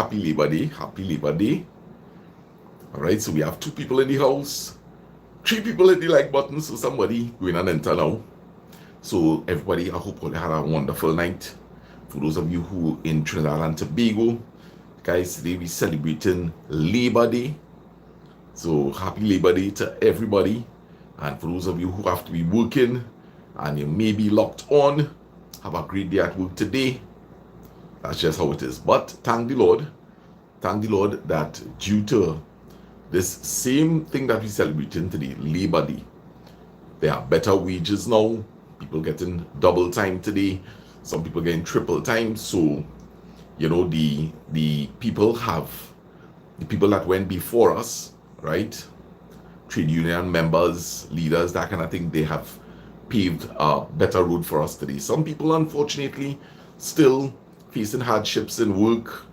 happy Labor Day. Happy Labor Day. All right, so we have 2 people in the house, 3 people hit the like button, so somebody going on enter now. So everybody, I hope you had a wonderful night. For those of you who in Trinidad and Tobago, guys, today we celebrating Labor Day. So happy Labor Day to everybody. And for those of you who have to be working and you may be locked on, have a great day at work today. That's just how it is. But thank the Lord that due to this same thing that we're celebrating today, Labor Day, there are better wages now. People getting double time today. Some people getting triple time. So, you know, the people that went before us, right? Trade union members, leaders, that kind of thing, they have paved a better road for us today. Some people, unfortunately, still facing hardships in work,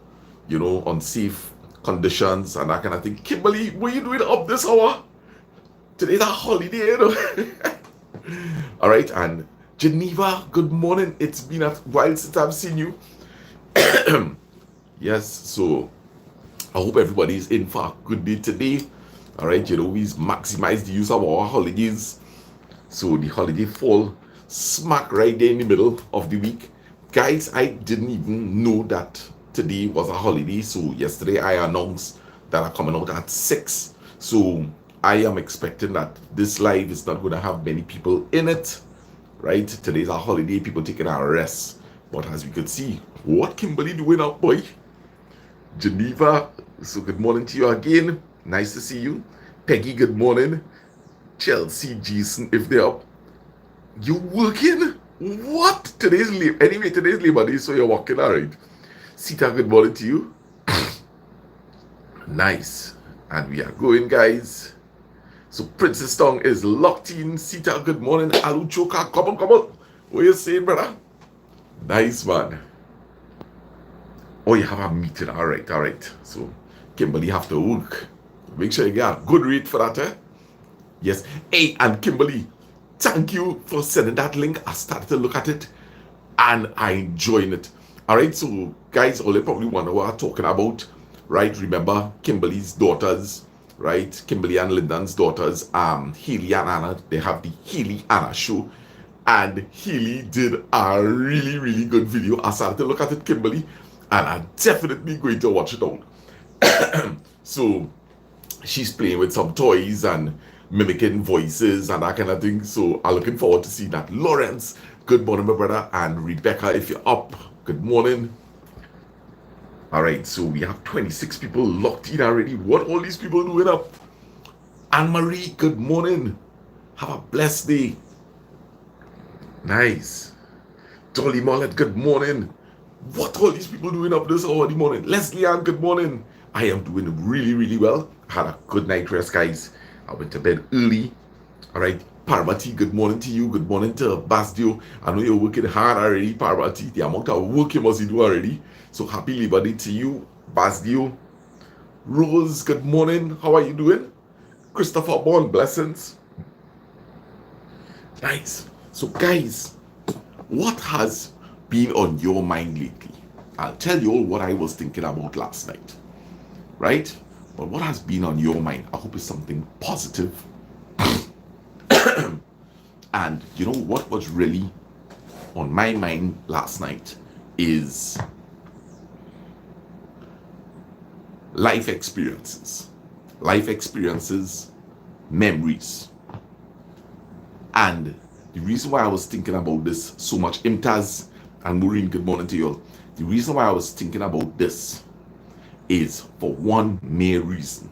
you know, unsafe conditions and that kind of thing. Kimberly, what are you doing up this hour? Today's a holiday, you know. All right, and Geneva, good morning. It's been a while since I've seen you. Yes, so I hope everybody's in for a good day today. All right, you know, we maximize the use of our holidays. So the holiday fall smack right there in the middle of the week. Guys, I didn't even know that today was a holiday. So yesterday I announced that I'm coming out at 6. So I am expecting that this live is not going to have many people in it, right? Today's a holiday, people taking a rest. But as we could see, what Kimberly doing up, boy? Geneva, so good morning to you again. Nice to see you. Peggy, good morning. Chelsea, Jason, if they're up. You working? What? Today's Labor Day, so you're working, all right. Sita, good morning to you. Nice. And we are going, guys. So Princess Tong is locked in. Sita, good morning. Alu Choka, come on. What you saying, brother? Nice, man. Oh, you have a meeting. All right. So Kimberly have to work. Make sure you get a good rate for that, eh? Yes. Hey, and Kimberly, thank you for sending that link. I started to look at it and I enjoyed it. All right, so guys, all you probably wonder what I'm talking about, right? Remember Kimberly's daughters, right? Kimberly and Lyndon's daughters, Healy and Anna, they have the Healy Anna show. And Healy did a really, really good video. I started to look at it, Kimberly, and I'm definitely going to watch it out. So she's playing with some toys and mimicking voices and that kind of thing. So I'm looking forward to seeing that. Lawrence, good morning, my brother. And Rebecca, if you're up, good morning. All right, so we have 26 people locked in already. What all these people doing up? Anne-Marie, good morning. Have a blessed day. Nice. Dolly Mullet, good morning. What all these people doing up this early morning? Leslie Ann, good morning. I am doing really, really well. I had a good night rest, guys. I went to bed early. All right. Parvati, good morning to you. Good morning to Basdio. I know you're working hard already, Parvati. The amount of work you must do already. So happy Labor Day to you, Basdio. Rose, good morning. How are you doing? Christopher Bond, blessings. Nice. So guys, what has been on your mind lately? I'll tell you all what I was thinking about last night. Right? But what has been on your mind? I hope it's something positive. And you know what was really on my mind last night is life experiences, memories. And the reason why I was thinking about this so much, Imtaz and Maureen, good morning to you all. The reason why I was thinking about this is for one main reason.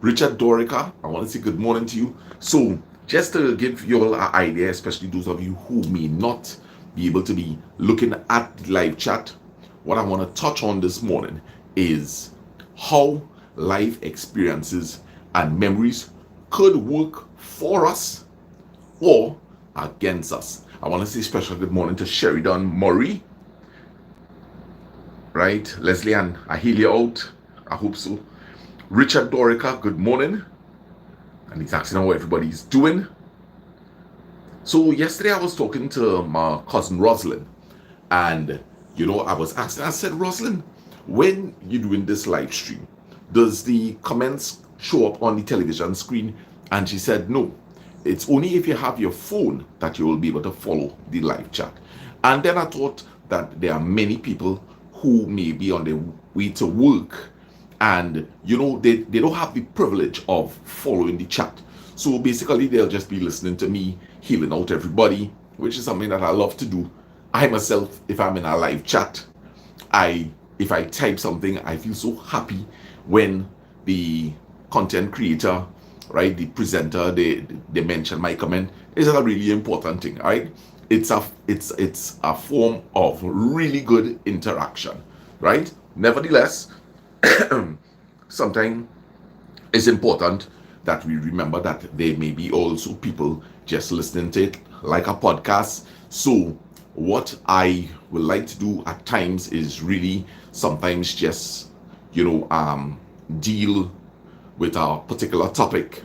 Richard Dorica, I want to say good morning to you. So just to give you all an idea, especially those of you who may not be able to be looking at the live chat, what I want to touch on this morning is how life experiences and memories could work for us or against us. I want to say special good morning to Sheridan Murray, right? Leslie Ann, I heal you out. I hope so. Richard Dorica, good morning. And he's asking how everybody's doing. So yesterday I was talking to my cousin Rosalind. And, you know, I was asking, I said, Rosalind, when you're doing this live stream, does the comments show up on the television screen? And she said, no. It's only if you have your phone that you will be able to follow the live chat. And then I thought that there are many people who may be on their way to work and they don't have the privilege of following the chat. So basically they'll just be listening to me healing out everybody, which is something that I love to do. I myself, if I'm in a live chat, if I type something, I feel so happy when the content creator, right, the presenter, they mention my comment. It's a really important thing, right? It's a form of really good interaction, right? Nevertheless, sometimes it's important that we remember that there may be also people just listening to it like a podcast. So what I would like to do at times is really sometimes just deal with a particular topic,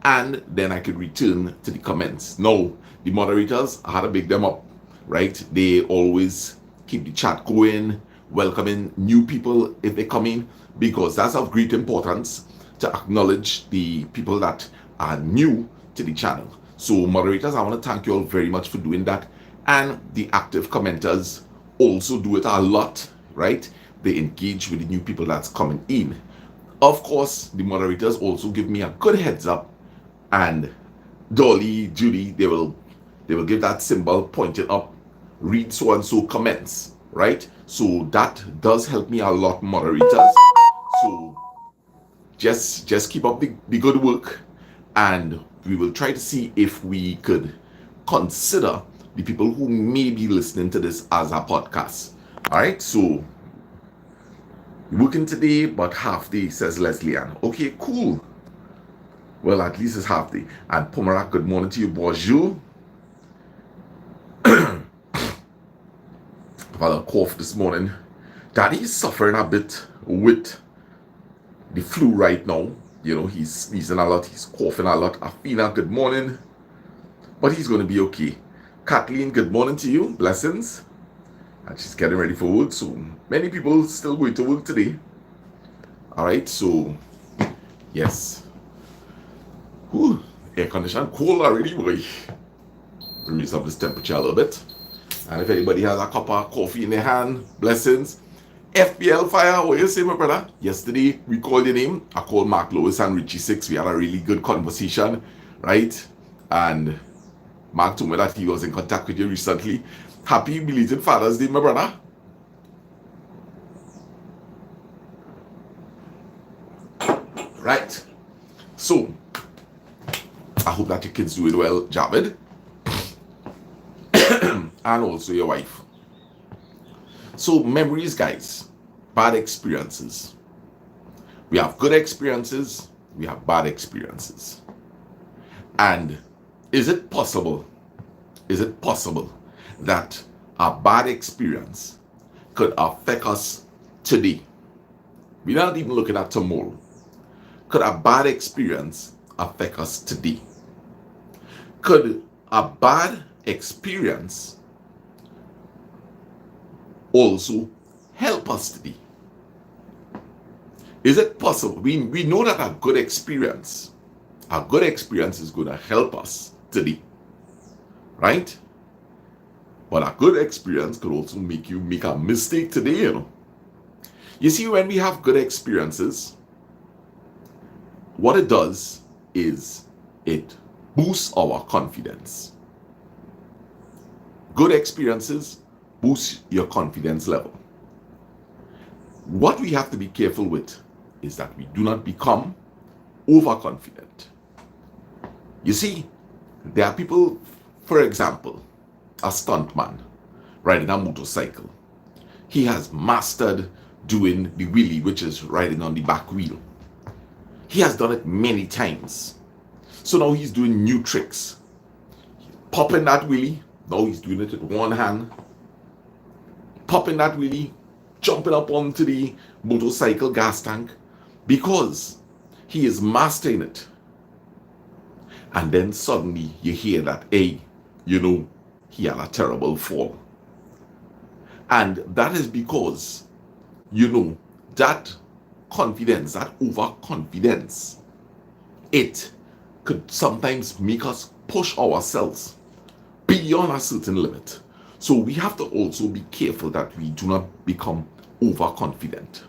and then I could return to the comments. Now, the moderators, I had to big them up, right? They always keep the chat going, welcoming new people if they come in, because that's of great importance to acknowledge the people that are new to the channel. So moderators, I want to thank you all very much for doing that. And the active commenters also do it a lot, right? They engage with the new people that's coming in. Of course, the moderators also give me a good heads up, and Dolly, Judy, they will give that symbol pointed up, read so and so comments, right? So that does help me a lot, moderators. So just keep up the good work, and we will try to see if we could consider the people who may be listening to this as a podcast. All right, so working today, but half day, says Leslie Ann. Okay, cool. Well, at least it's half day. And Pomerak, good morning to you. Bonjour. I've had a cough this morning. Daddy is suffering a bit with the flu right now. He's sneezing a lot, he's coughing a lot. Afina, good morning. But he's going to be okay. Kathleen, good morning to you. Blessings. And she's getting ready for work. So many people still going to work today. All right, so yes. Whew, air condition cold already, boy. Raise up this temperature a little bit. And if anybody has a cup of coffee in their hand, blessings. FBL Fire, what you say, my brother? Yesterday we called your name. I called Mark Lewis and Richie Six. We had a really good conversation, right? And Mark told me that he was in contact with you recently. Happy belated Father's Day, my brother. Right. So, I hope that your kids doing well, Javed. And also your wife. So, memories, guys. Bad experiences. We have good experiences. We have bad experiences. And is it possible that a bad experience could affect us today? We're not even looking at tomorrow. Could a bad experience affect us today? Could a bad experience also help us today? Is it possible? We know that a good experience is going to help us today, right? But a good experience could also make you make a mistake today, You see, when we have good experiences, what it does is it boosts our confidence. Good experiences boost your confidence level. What we have to be careful with is that we do not become overconfident. You see, there are people, for example, a stuntman riding a motorcycle. He has mastered doing the wheelie, which is riding on the back wheel. He has done it many times. So now he's doing new tricks. Popping that wheelie. Now he's doing it with one hand. Popping that wheelie, jumping up onto the motorcycle gas tank, because he is mastering it. And then suddenly you hear that, hey, he had a terrible fall. And that is because, that confidence, that overconfidence, it could sometimes make us push ourselves beyond a certain limit. So we have to also be careful that we do not become overconfident.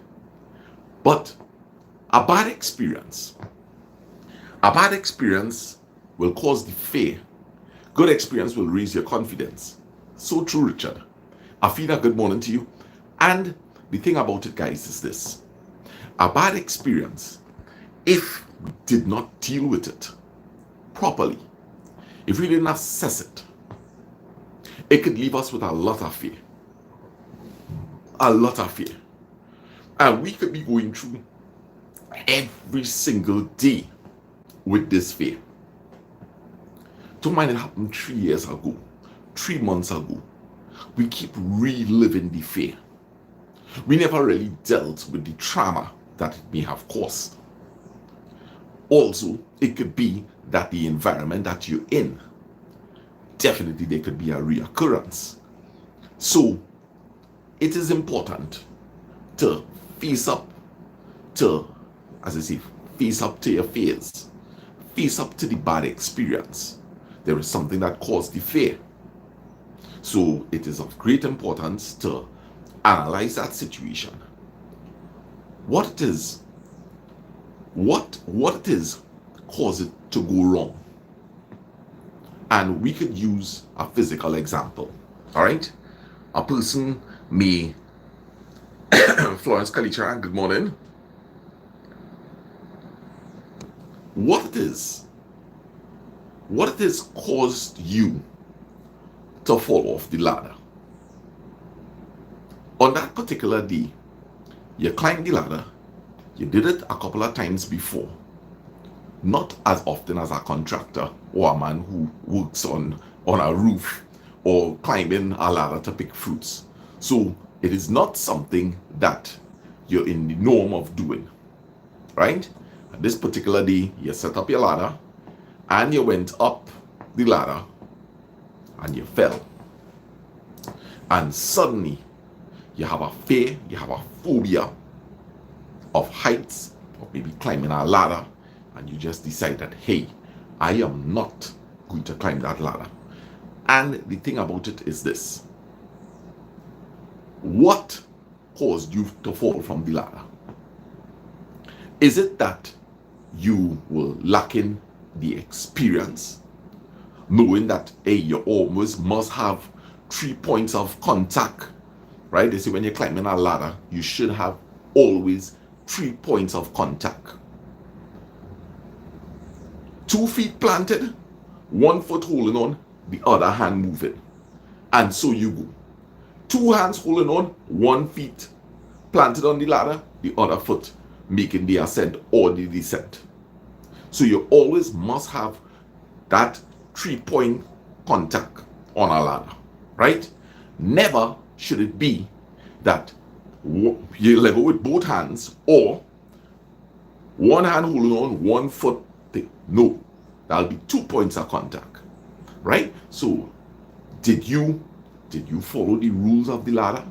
But a bad experience will cause the fear. Good experience will raise your confidence. So true, Richard. Afina, good morning to you. And the thing about it, guys, is this. A bad experience, if we did not deal with it properly, if we didn't assess it, it could leave us with a lot of fear. A lot of fear. And we could be going through every single day with this fear. Don't mind it happened 3 years ago, 3 months ago. We keep reliving the fear. We never really dealt with the trauma that it may have caused. Also, it could be that the environment that you're in, definitely there could be a reoccurrence. So, it is important to face up to, as I say, face up to your fears. Face up to the bad experience. There is something that caused the fear. So it is of great importance to analyze that situation. What it is caused it to go wrong. And we could use a physical example. All right? A person may Florence Kalicharan, good morning. What it is caused you to fall off the ladder. On that particular day, you climbed the ladder, you did it a couple of times before, not as often as a contractor or a man who works on a roof or climbing a ladder to pick fruits. So it is not something that you're in the norm of doing, right? And this particular day, you set up your ladder and you went up the ladder and you fell. And suddenly, you have a fear, you have a phobia of heights, or maybe climbing a ladder, and you just decide that, hey, I am not going to climb that ladder. And the thing about it is this. What caused you to fall from the ladder? Is it that you were lacking the experience, knowing that, hey, you almost must have 3 points of contact, right? They say when you're climbing a ladder, you should have always 3 points of contact. 2 feet planted, 1 foot holding on, the other hand moving. And so you go. 2 hands holding on, 1 feet planted on the ladder, the other foot making the ascent or the descent. So you always must have that 3-point contact on a ladder, right? Never should it be that you level with both hands or 1 hand holding on, 1 foot thing. No, that'll be 2 points of contact, right? So did you follow the rules of the ladder?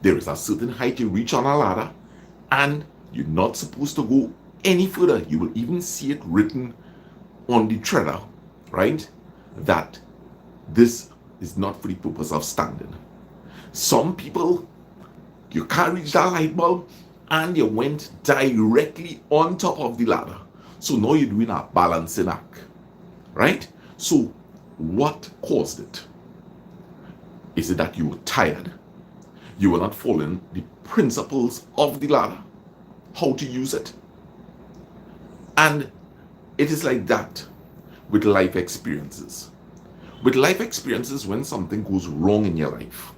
There is a certain height you reach on a ladder and you're not supposed to go any further. You will even see it written on the treader, right? That this is not for the purpose of standing. Some people, you can't reach that light bulb and you went directly on top of the ladder. So now you're doing a balancing act, right? So what caused it? Is it that you were tired? You were not following the principles of the ladder, how to use it? And it is like that with life experiences. With life experiences, when something goes wrong in your life,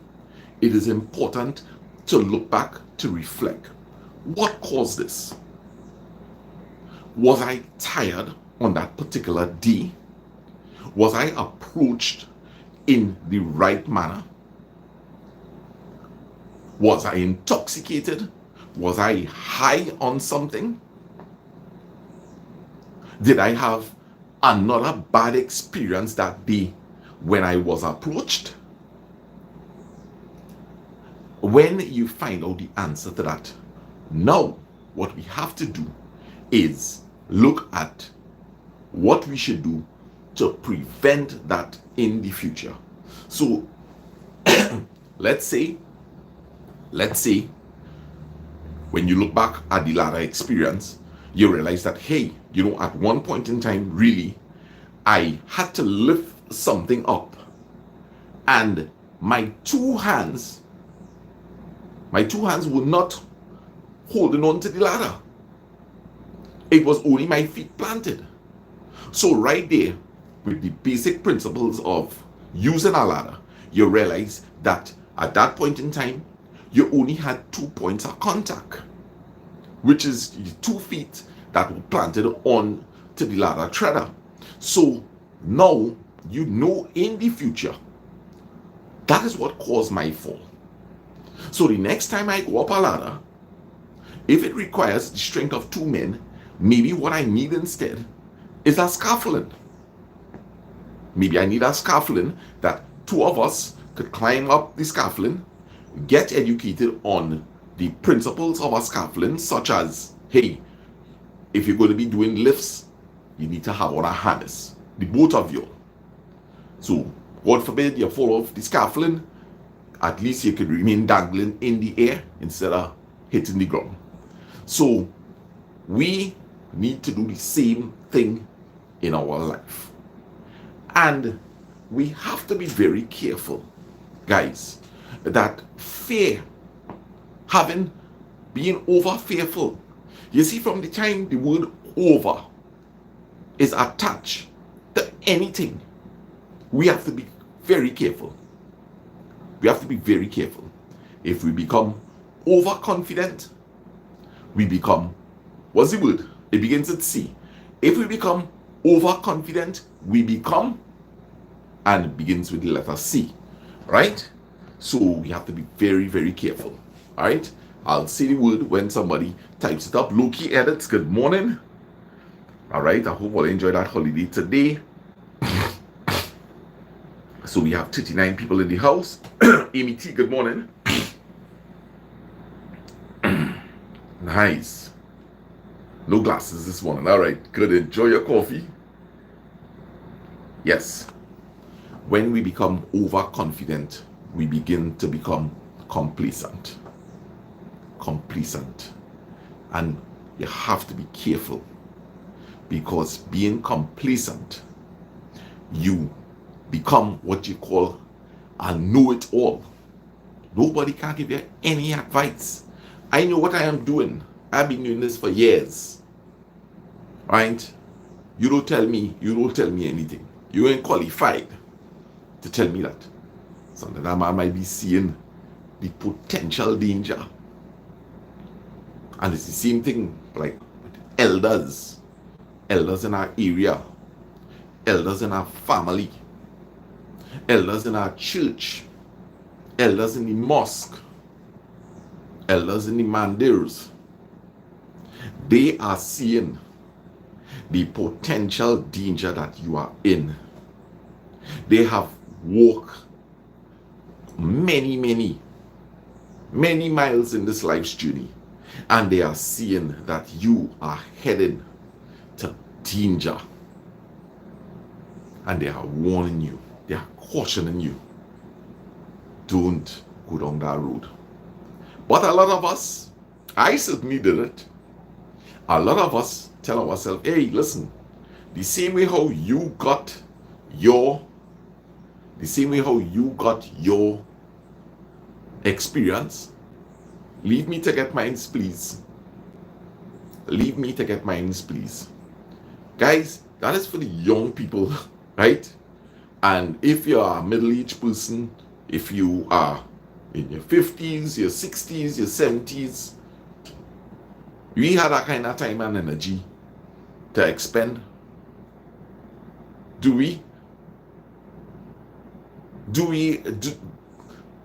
it is important to look back, to reflect. What caused this? Was I tired on that particular day? Was I approached in the right manner? Was I intoxicated? Was I high on something? Did I have another bad experience that day when I was approached? When you find out the answer to that, Now, what we have to do is look at what we should do to prevent that in the future. So, let's say when you look back at the ladder experience, you realize that, hey, at one point in time, really, I had to lift something up, and my two hands were not holding on to the ladder. It was only my feet planted. So right there, with the basic principles of using a ladder, you realize that at that point in time, you only had 2 points of contact, which is 2 feet that were planted on to the ladder treader. So now in the future, that is what caused my fall. So the next time I go up a ladder, if it requires the strength of 2 men, maybe what I need instead is a scaffolding. Maybe I need a scaffolding that 2 of us could climb up the scaffolding, get educated on the principles of a scaffolding, such as, hey, if you're going to be doing lifts, you need to have on a harness, the both of you. So, God forbid you fall off the scaffolding, at least you could remain dangling in the air instead of hitting the ground. So, we need to do the same thing in our life. And we have to be very careful, guys, that fear, being over fearful, you see, from the time the word over is attached to anything, we have to be very careful. We have to be very careful. If we become overconfident, we become, what's the word? It begins with C. If we become overconfident, we become, and it begins with the letter C, right? So we have to be very, very careful, all right? I'll say the word when somebody types it up. Loki edits, good morning. All right, I hope all enjoy that holiday today. So we have 39 people in the house. Amy T, good morning. Nice. No glasses this morning. All right, good. Enjoy your coffee. Yes. When we become overconfident, we begin to become complacent. And you have to be careful, because being complacent, you become what you call a know-it-all. Nobody can give you any advice. I know what I am doing. I've been doing this for years. Right? You don't tell me anything. You ain't qualified to tell me that. Something that man might be seeing the potential danger. And it's the same thing like with elders in our area, elders in our family, elders in our church, elders in the mosque, elders in the mandirs. They are seeing the potential danger that you are in. They have walked many miles in this life's journey, and they are seeing that you are headed to danger, and they are warning you, they are cautioning you, don't go down that road. But a lot of us, I certainly did it, a lot of us tell ourselves, hey, listen, the same way how you got your experience, leave me to get mine, please. Leave me to get mine, please. Guys, that is for the young people, right? And if you are a middle-aged person, if you are in your 50s, your 60s, your 70s, we had that kind of time and energy to expend. Do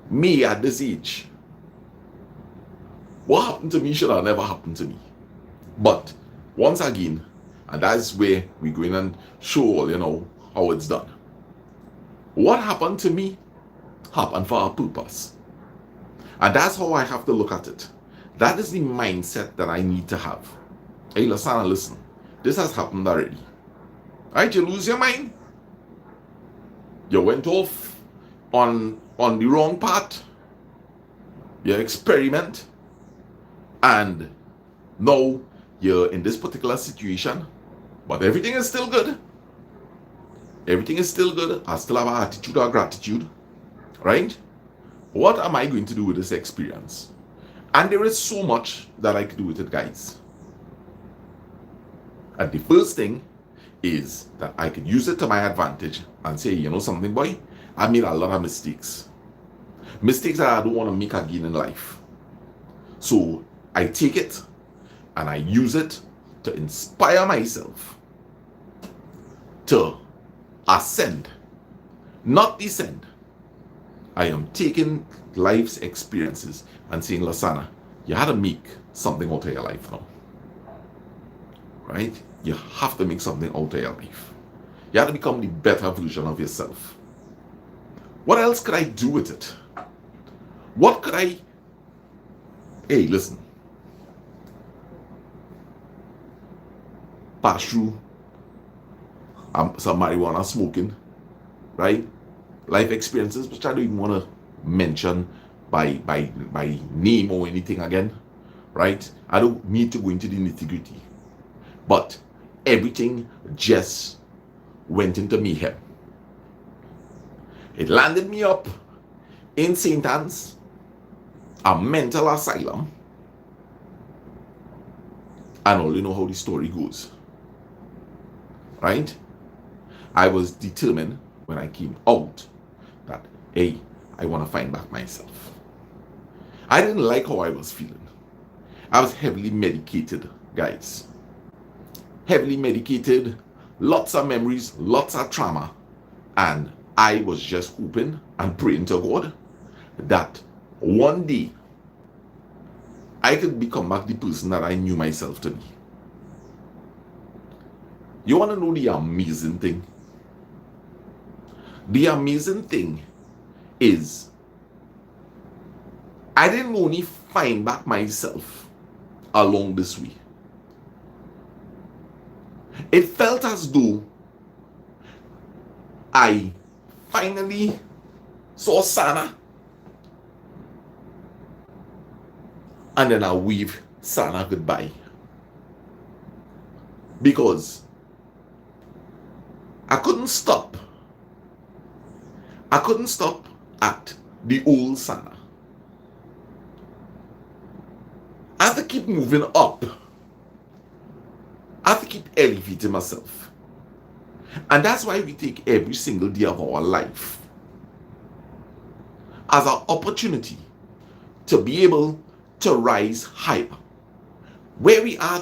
me at this age, what happened to me should have never happened to me. But once again, and that's where we go in and show how it's done. What happened to me happened for a purpose. And that's how I have to look at it. That is the mindset that I need to have. Hey, Lasana, listen. This has happened already. Right? You lose your mind. You went off on the wrong path. You experiment. And now you're in this particular situation. But everything is still good. Everything is still good. I still have an attitude of gratitude. Right? What am I going to do with this experience? And there is so much that I could do with it, guys. And the first thing is that I could use it to my advantage and say, you know something, boy, I made a lot of mistakes. Mistakes that I don't want to make again in life. So I take it and I use it to inspire myself to ascend, not descend. I am taking life's experiences and saying, Lasana, you had to make something out of your life now. Right? You have to make something out of your life. You have to become the better version of yourself. What else could I do with it? What could I... Hey, listen. Pass through some marijuana smoking, right? Life experiences, which I don't even want to mention by name or anything again, right? I don't need to go into the nitty-gritty. But everything just went into mayhem. It landed me up in St. Anne's, a mental asylum. And all you know how the story goes. Right? I was determined when I came out that, hey, I want to find back myself. I didn't like how I was feeling. I was heavily medicated, guys. Heavily medicated, lots of memories, lots of trauma. And I was just hoping and praying to God that one day I could become back the person that I knew myself to be. You want to know the amazing thing? The amazing thing is I didn't only find back myself along this way. It felt as though I finally saw Sana and then I waved Sana goodbye. Because I couldn't stop. I couldn't stop at the old Sana. I have to keep moving up. I have to keep elevating myself. And that's why we take every single day of our life as an opportunity to be able to rise higher. Where we are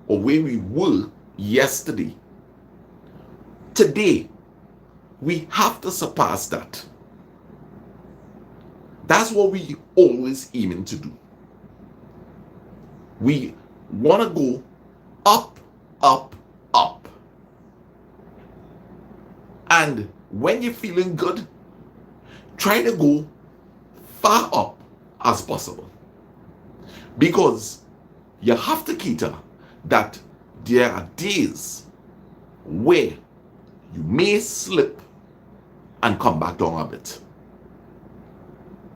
or where we were yesterday, today, we have to surpass that. That's what we always aiming to do. We want to go up, up, up. And when you're feeling good, try to go far up as possible. Because you have to cater that there are days where you may slip and come back down a bit.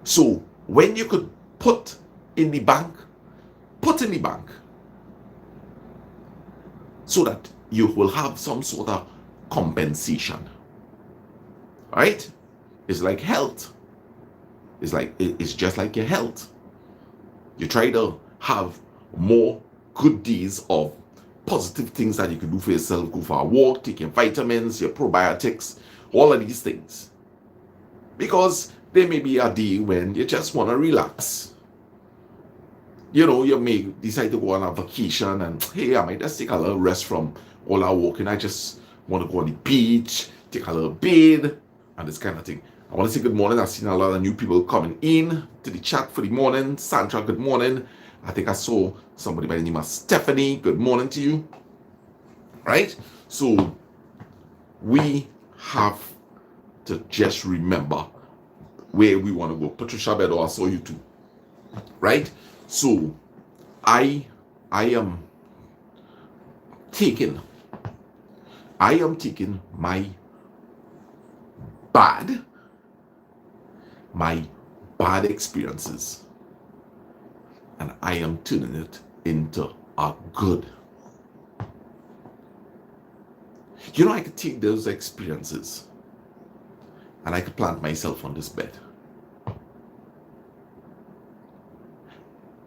So when you could put in the bank, put in the bank so that you will have some sort of compensation. Right? It's like health. It's just like your health. You try to have more good days of positive things that you can do for yourself. Go for a walk, take your vitamins, your probiotics, all of these things. Because there may be a day when you just want to relax. You know, you may decide to go on a vacation and, hey, I might just take a little rest from all that walking. I just want to go on the beach, take a little bathe, and this kind of thing. I want to say good morning. I've seen a lot of new people coming in to the chat for the morning. Sandra, good morning. I think I saw somebody by the name of Stephanie. Good morning to you. Right? So we have to just remember where we want to go. Patricia Bedo, I saw you too. right? So I am taking my bad my bad experiences, and I am turning it into a good. You know, I could take those experiences and I could plant myself on this bed.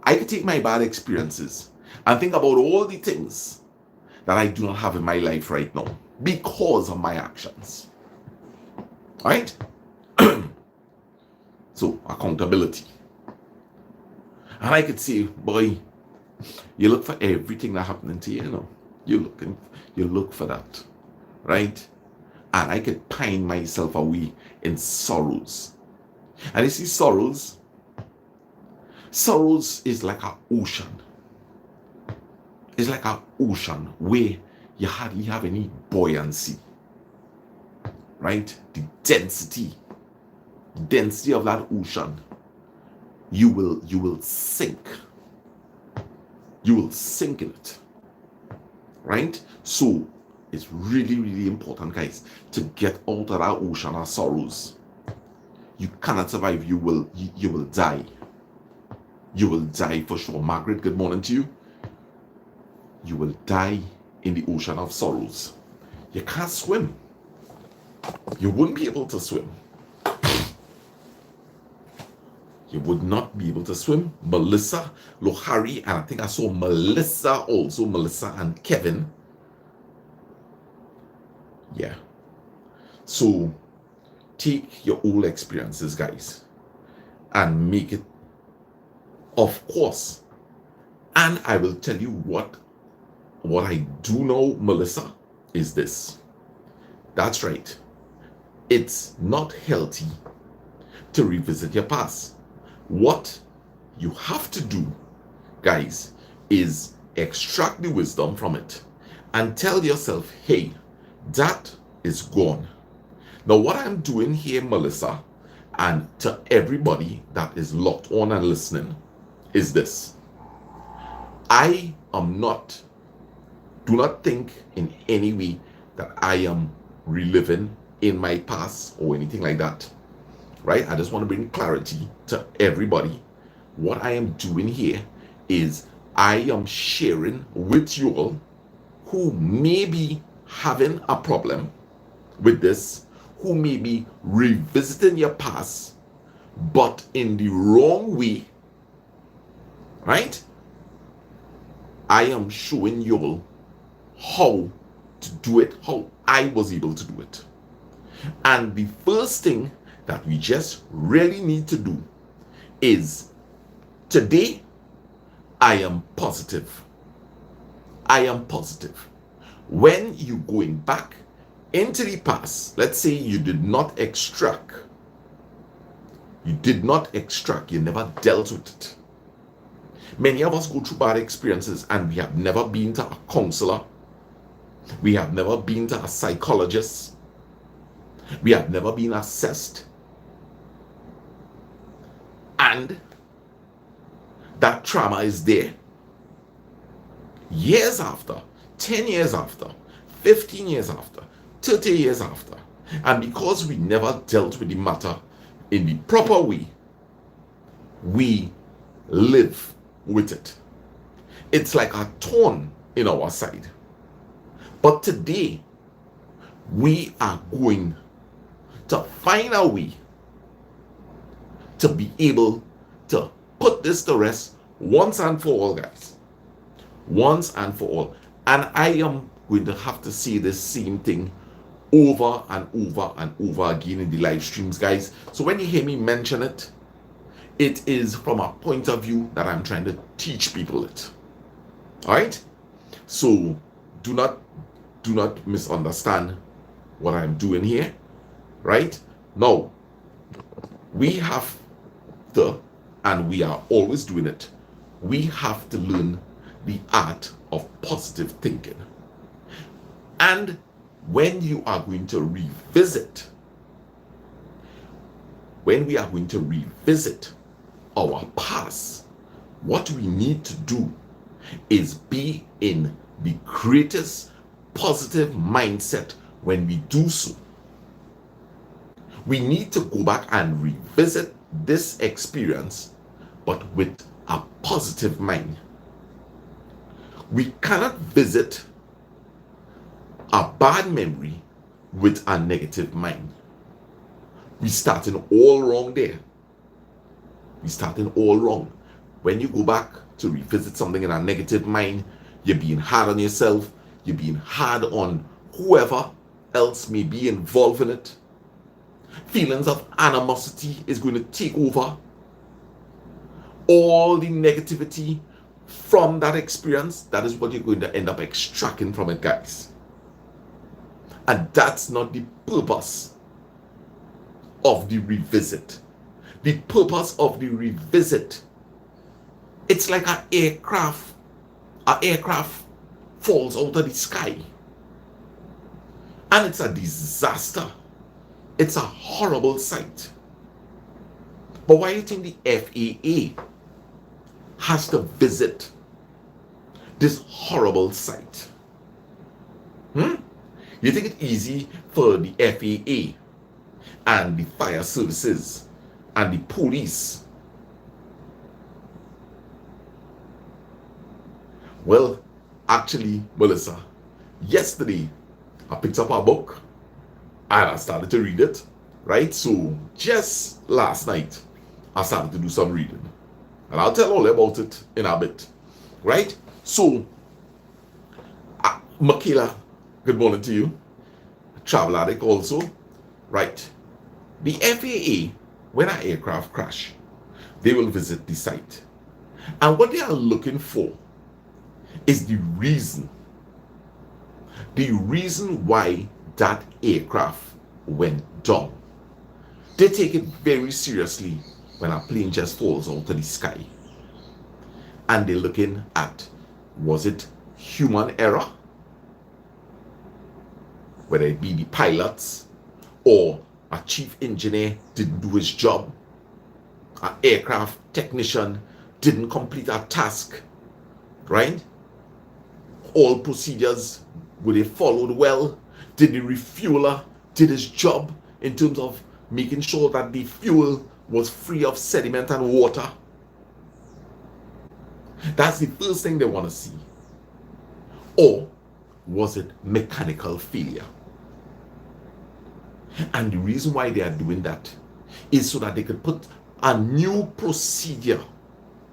I could take my bad experiences and think about all the things that I do not have in my life right now because of my actions. Right? So, accountability. And I could say, boy, you look for everything that happening to you, you know. You look for that. Right? And I could pine myself away in sorrows. And you see, sorrows is like an ocean. It's like an ocean where you hardly have any buoyancy. Right? The density of that ocean, you will sink. You will sink in it. Right? So it's really, really important, guys, to get out of that ocean of sorrows. You cannot survive. You will die. You will die for sure. Margaret, good morning to you. You will die in the ocean of sorrows. You can't swim. You wouldn't be able to swim. You would not be able to swim. Melissa, Lohari, and I think I saw Melissa also. Melissa and Kevin. Yeah. So take your old experiences, guys, and make it, of course. And I will tell you what I do know, Melissa, is this. That's right. It's not healthy to revisit your past. What you have to do, guys, is extract the wisdom from it and tell yourself, hey, that is gone. Now, what I'm doing here, Melissa, and to everybody that is locked on and listening, is this. I am not, do not think in any way that I am reliving in my past or anything like that. Right? I just want to bring clarity to everybody. What I am doing here is I am sharing with you all who may be having a problem with this, who may be revisiting your past, but in the wrong way. Right? I am showing you all how to do it, how I was able to do it. And the first thing that we just really need to do is, today, I am positive. I am positive. When you going back into the past, let's say you did not extract, you never dealt with it. Many of us go through bad experiences and we have never been to a counselor. We have never been to a psychologist. We have never been assessed. And that trauma is there. Years after, 10 years after, 15 years after, 30 years after. And because we never dealt with the matter in the proper way, we live with it. It's like a thorn in our side. But today, we are going to find a way to be able to put this to rest once and for all, guys. Once and for all. And I am going to have to say the same thing over and over and over again in the live streams, guys. So when you hear me mention it, it is from a point of view that I'm trying to teach people it. All right? So do not misunderstand what I'm doing here. Right? Now, we have to, and we are always doing it, we have to learn the art of positive thinking. And when you are going to revisit, our past, what we need to do is be in the greatest positive mindset when we do so. We need to go back and revisit this experience, but with a positive mind. We cannot visit a bad memory with a negative mind. We're starting all wrong there. We're starting all wrong. When you go back to revisit something in a negative mind, you're being hard on yourself, you're being hard on whoever else may be involved in it. Feelings of animosity is going to take over. All the negativity from that experience, that is what you're going to end up extracting from it, guys. And that's not the purpose of the revisit. The purpose of the revisit, it's like an aircraft. An aircraft falls out of the sky. And it's a disaster. It's a horrible sight. But why do you think the FAA has to visit this horrible sight? You think it's easy for the FAA and the fire services and the police? Well, actually, Melissa, yesterday I picked up a book and I started to read it, right? So just last night I started to do some reading, and I'll tell all about it in a bit, right? So Michaela, good morning to you. Travel addict also, right? The FAA, when an aircraft crash, they will visit the site, and what they are looking for is the reason why that aircraft went down. They take it very seriously when a plane just falls out of the sky, and they're looking at, was it human error, whether it be the pilots or a chief engineer didn't do his job, an aircraft technician didn't complete a task, right? All procedures, were they followed well? Did the refueler did his job in terms of making sure that the fuel was free of sediment and water? That's the first thing they want to see. Or was it mechanical failure? And the reason why they are doing that is so that they could put a new procedure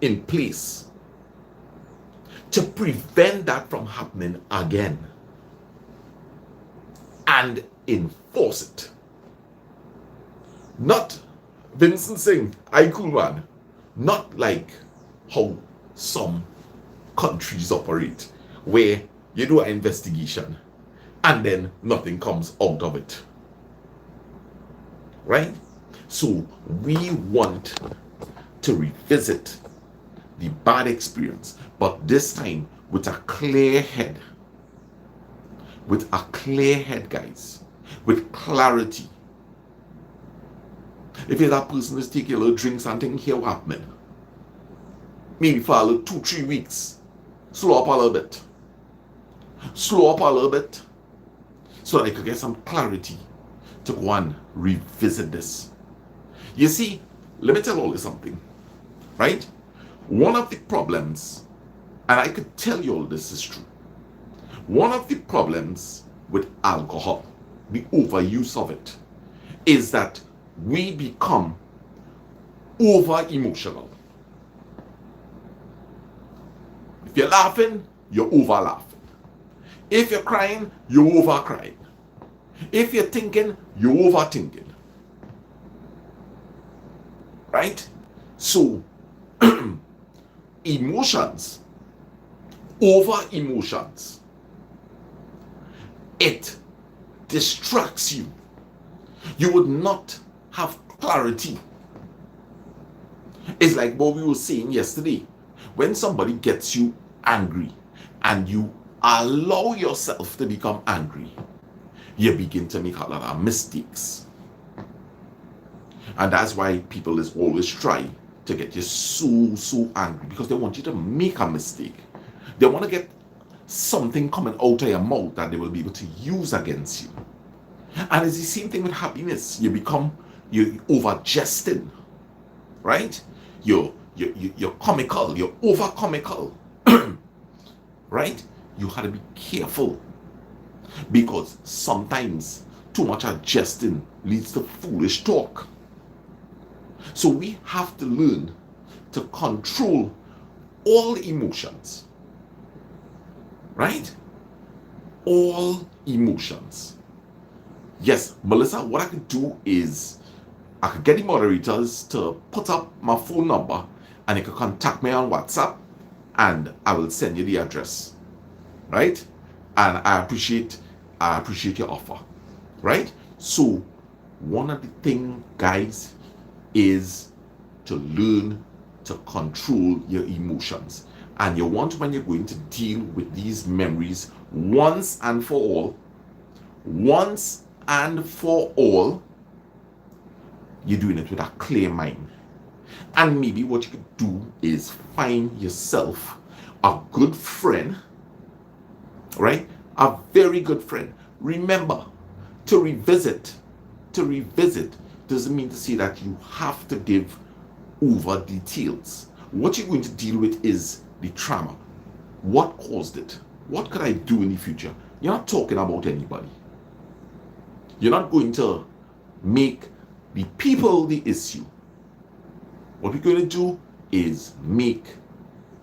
in place to prevent that from happening again and enforce it. Not Vincent saying, I cool man, not like how some countries operate, where you do an investigation and then nothing comes out of it, right? So we want to revisit the bad experience, but this time with a clear head. With a clear head, guys. With clarity. If you're that person is taking a little drinks and thinking, here what happened? Maybe for a little 2-3 weeks. Slow up a little bit. Slow up a little bit. So that they could get some clarity to go and revisit this. You see, let me tell all you something. Right? One of the problems, and I could tell you all this is true. One of the problems with alcohol, the overuse of it, is that we become over emotional. If you're laughing, you're over laughing. If you're crying, you're over crying. If you're thinking, you're overthinking. Right? So, emotions, over emotions, it distracts you. You would not have clarity. It's like what we were saying yesterday. When somebody gets you angry and you allow yourself to become angry, you begin to make a lot of mistakes. And that's why people is always trying to get you so angry because they want you to make a mistake. They want to get something coming out of your mouth that they will be able to use against you. And it's the same thing with happiness. You're over jesting, right? You're comical, you're over comical, right? You have to be careful because sometimes too much of jesting leads to foolish talk. So we have to learn to control all emotions, right? All emotions. Yes, Melissa, what I could do is I could get the moderators to put up my phone number and you can contact me on WhatsApp and I will send you the address, right? And I appreciate your offer, right? So one of the things, guys, is to learn to control your emotions. And you want, when you're going to deal with these memories once and for all, you're doing it with a clear mind. And maybe what you could do is find yourself a good friend, right? A very good friend. Remember, to revisit doesn't mean to say that you have to give over details. What you're going to deal with is the trauma. What caused it? What could I do in the future? You're not talking about anybody. You're not going to make the people the issue. What we're going to do is make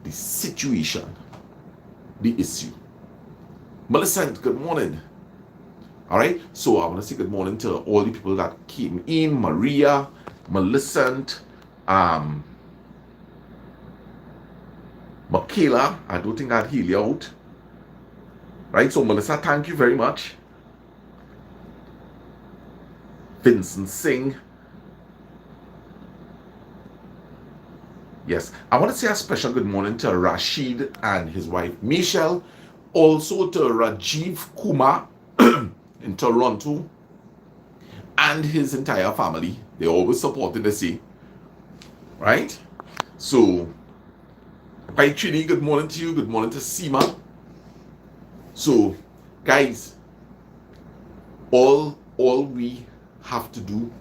the situation the issue. Melissa, good morning. All right, so I want to say good morning to all the people that came in. Maria, Millicent, Michaela. I don't think I'd heal you out. Right, so Melissa, thank you very much. Vincent Singh. Yes, I want to say a special good morning to Rashid and his wife Michelle. Also to Rajiv Kumar in Toronto and his entire family. They always supported the sea, right? So, Pai Chini, good morning to you. Good morning to Seema. So, guys, all we have to do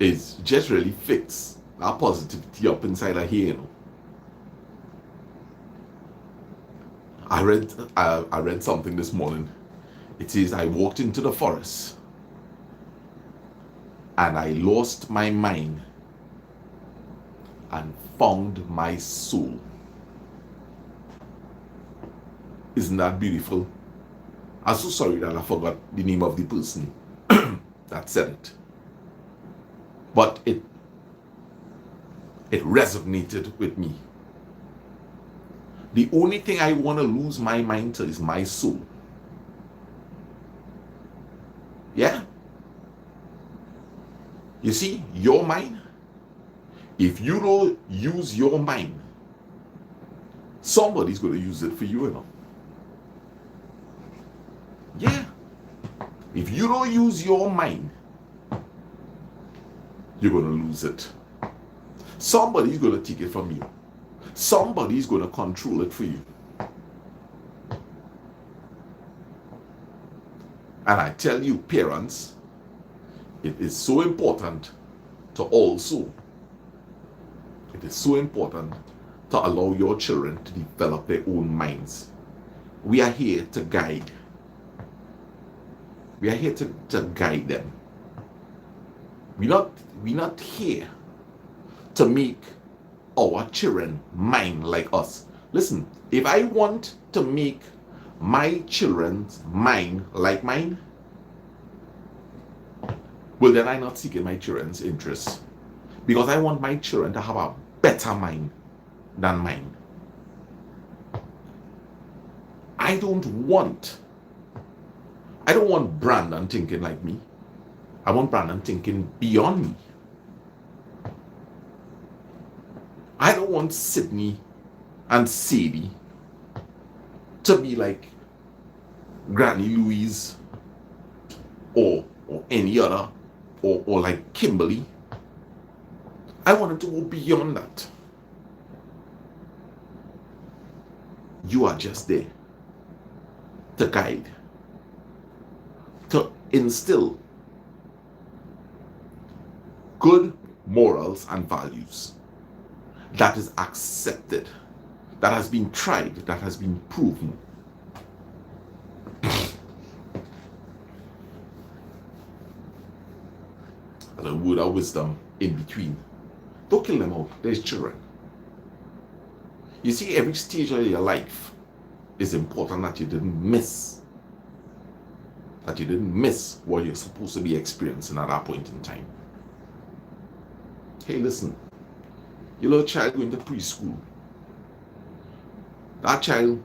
is just really fix our positivity up inside of here, you know. I read something this morning. It says, I walked into the forest and I lost my mind and found my soul. Isn't that beautiful? I'm so sorry that I forgot the name of the person that said it. But it resonated with me. The only thing I want to lose my mind to is my soul. Yeah? You see, your mind, if you don't use your mind, somebody's going to use it for you, you know. Yeah. If you don't use your mind, you're going to lose it. Somebody's going to take it from you. Somebody's going to control it for you. And I tell you, parents, it is so important to allow your children to develop their own minds. We are here to guide. We are here to guide them. We're not here to make our children mind like us. Listen, if I want to make my children's mind like mine, well, then I'm not seeking my children's interests, because I want my children to have a better mind than mine. I don't want Brandon thinking like me. I want Brandon thinking beyond me. I don't want Sydney and Sadie to be like Granny Louise or any other, or like Kimberly. I wanted to go beyond that. You are just there to guide, to instill good morals and values that is accepted, that has been tried, that has been proven. And a word of wisdom in between. Don't kill them out. There's children. You see, every stage of your life is important that you didn't miss. That you didn't miss what you're supposed to be experiencing at that point in time. Hey, listen. Your little child going to preschool. That child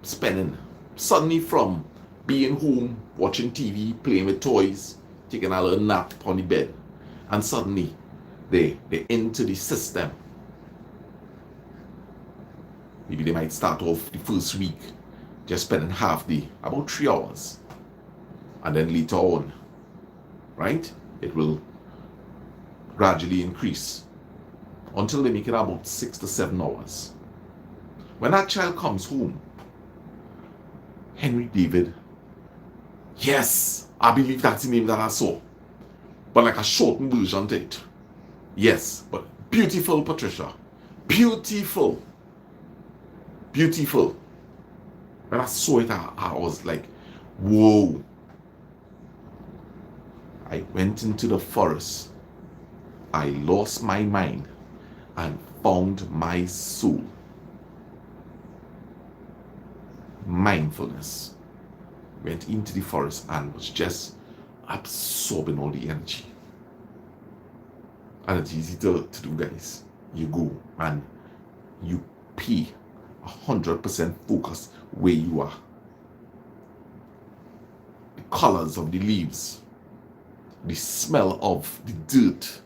spending suddenly from being home, watching TV, playing with toys, taking a little nap on the bed, and suddenly they're into the system. Maybe they might start off the first week just spending half day, about 3 hours. And then later on, right, it will gradually increase until they make it about 6 to 7 hours. When that child comes home, Henry David, yes, I believe that's the name that I saw, but like a shortened version to it. Yes, but beautiful, Patricia. Beautiful. Beautiful. When I saw it, I was like, whoa. I went into the forest. I lost my mind and found my soul. Mindfulness. Went into the forest and was just absorbing all the energy. And it's easy to do, guys. You go and you pay 100% focus where you are. The colors of the leaves, the smell of the dirt,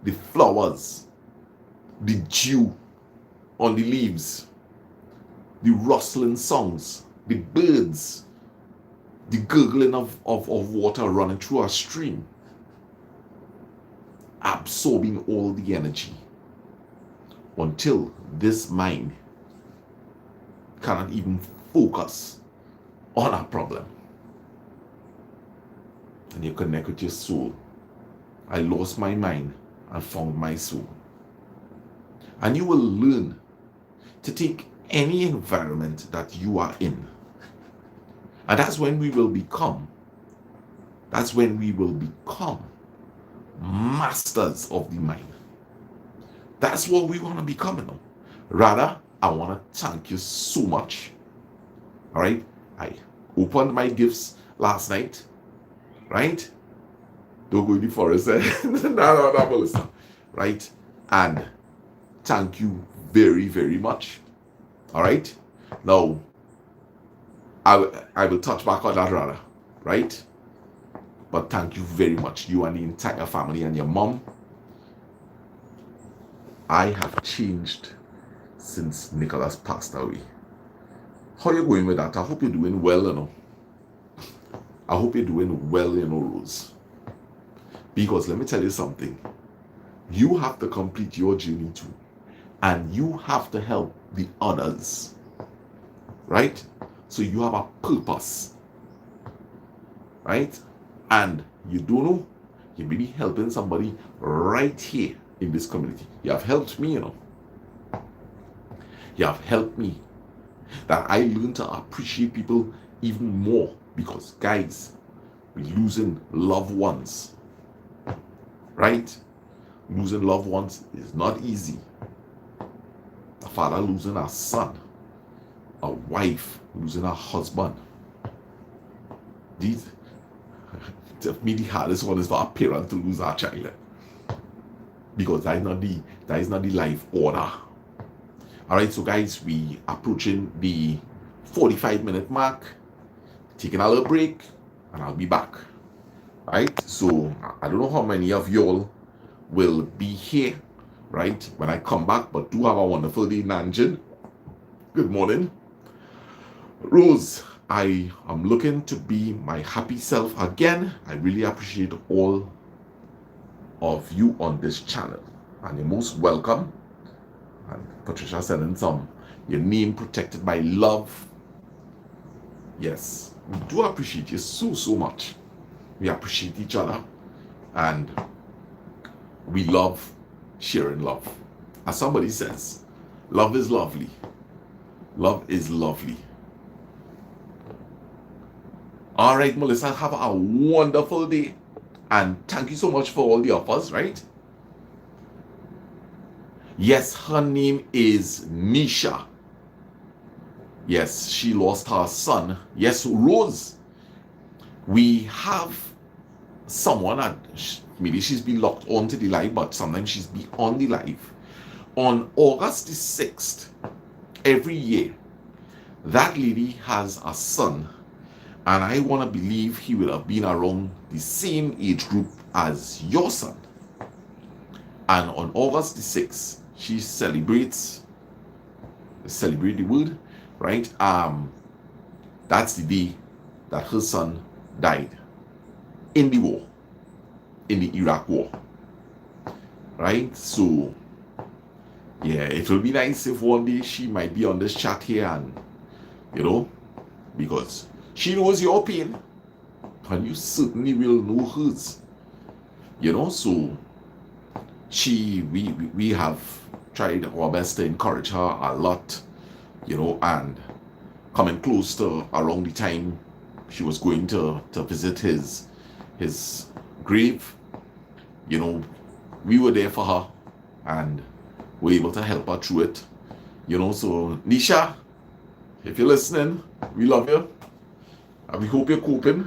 the flowers, the dew on the leaves, the rustling songs, the birds, the gurgling of water running through a stream, absorbing all the energy until this mind cannot even focus on a problem. And you connect with your soul. I lost my mind and found my soul. And you will learn to take any environment that you are in. And that's when we will become masters of the mind. That's what we want to become, you know. Rather, I want to thank you so much. All right. I opened my gifts last night. Right? Don't go in the forest. No. Right? And thank you very, very much. All right? Now, I will touch back on that rather. Right? But thank you very much. You and the entire family and your mom. I have changed since Nicholas passed away. How are you going with that? I hope you're doing well, you know. I hope you're doing well, you know, Rose. Because let me tell you something. You have to complete your journey too. And you have to help the others. Right? So you have a purpose. Right? And you don't know, you may be helping somebody right here in this community. You have helped me, you know. You have helped me. That I learned to appreciate people even more. Because, guys, we're losing loved ones. Right? Losing loved ones is not easy. A father losing a son. A wife losing a husband. These, to me, the hardest one is for a parent to lose a child. Because that is not the life order. Alright, so guys, we approaching the 45-minute mark. Taking a little break, and I'll be back. Right? So I don't know how many of y'all will be here, right, when I come back, but do have a wonderful day, Nanjin. Good morning. Rose, I am looking to be my happy self again. I really appreciate all of you on this channel. and you're most welcome. And Patricia sending some, your name protected by love. Yes, we do appreciate you so much. We appreciate each other, and we love sharing love. As somebody says, love is lovely. Love is lovely. All right, Melissa, have a wonderful day. And thank you so much for all the offers, right? Yes, her name is Nisha. Yes, she lost her son. Yes, Rose. We have someone, maybe she's been locked onto the live, but sometimes she's beyond the live. On August the 6th, every year, that lady has a son, and I want to believe he will have been around the same age group as your son. And on August the 6th, she celebrate the word, right? That's the day that her son died in the war, in the Iraq war, right? So yeah, it will be nice if one day she might be on this chat here, and because she knows your pain and you certainly will know hers, so we have tried our best to encourage her a lot, and coming close to around the time she was going to visit his grave, we were there for her and were able to help her through it, so Nisha, if you're listening, we love you and we hope you're coping,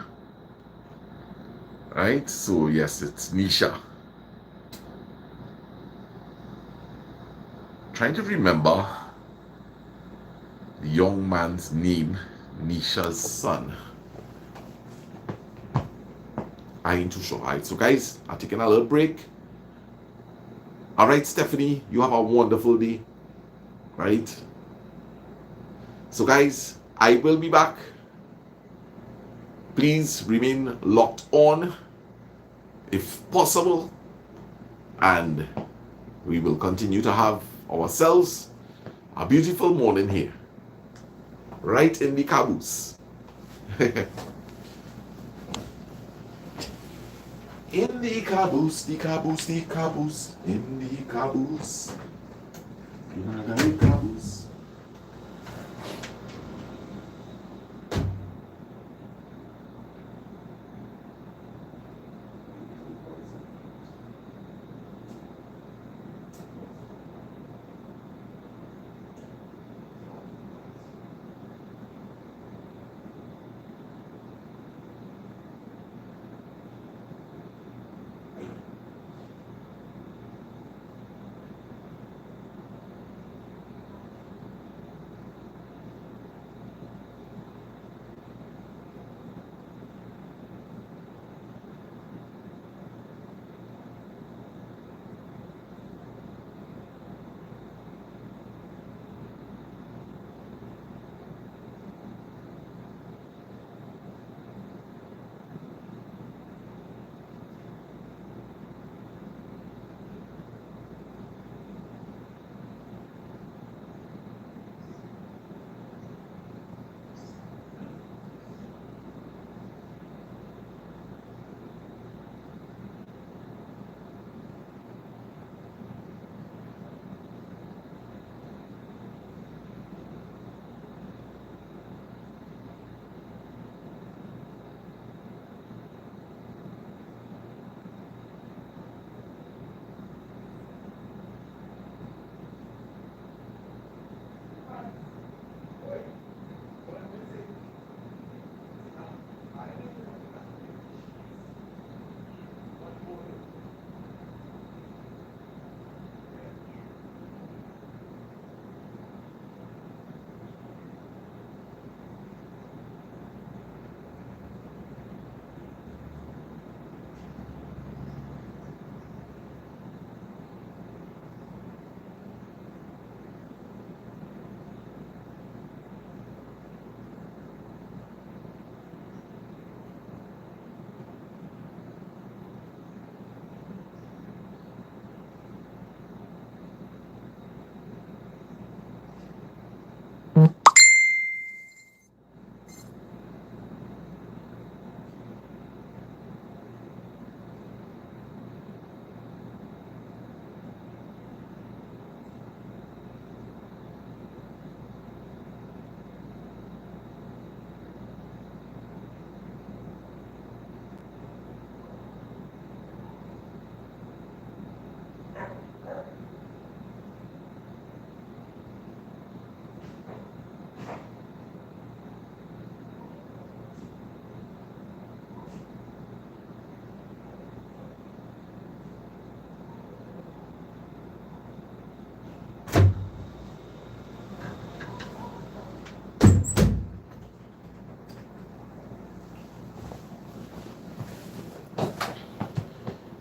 right? So yes, it's Nisha. Trying to remember the young man's name, Nisha's son. I ain't too sure. Alright, so guys, I'm taking a little break. Alright, Stephanie, you have a wonderful day. Right? So guys, I will be back. Please remain locked on if possible, and we will continue to have ourselves a beautiful morning here, right in the caboose. In the caboose, the caboose, the caboose, in the caboose, in the caboose.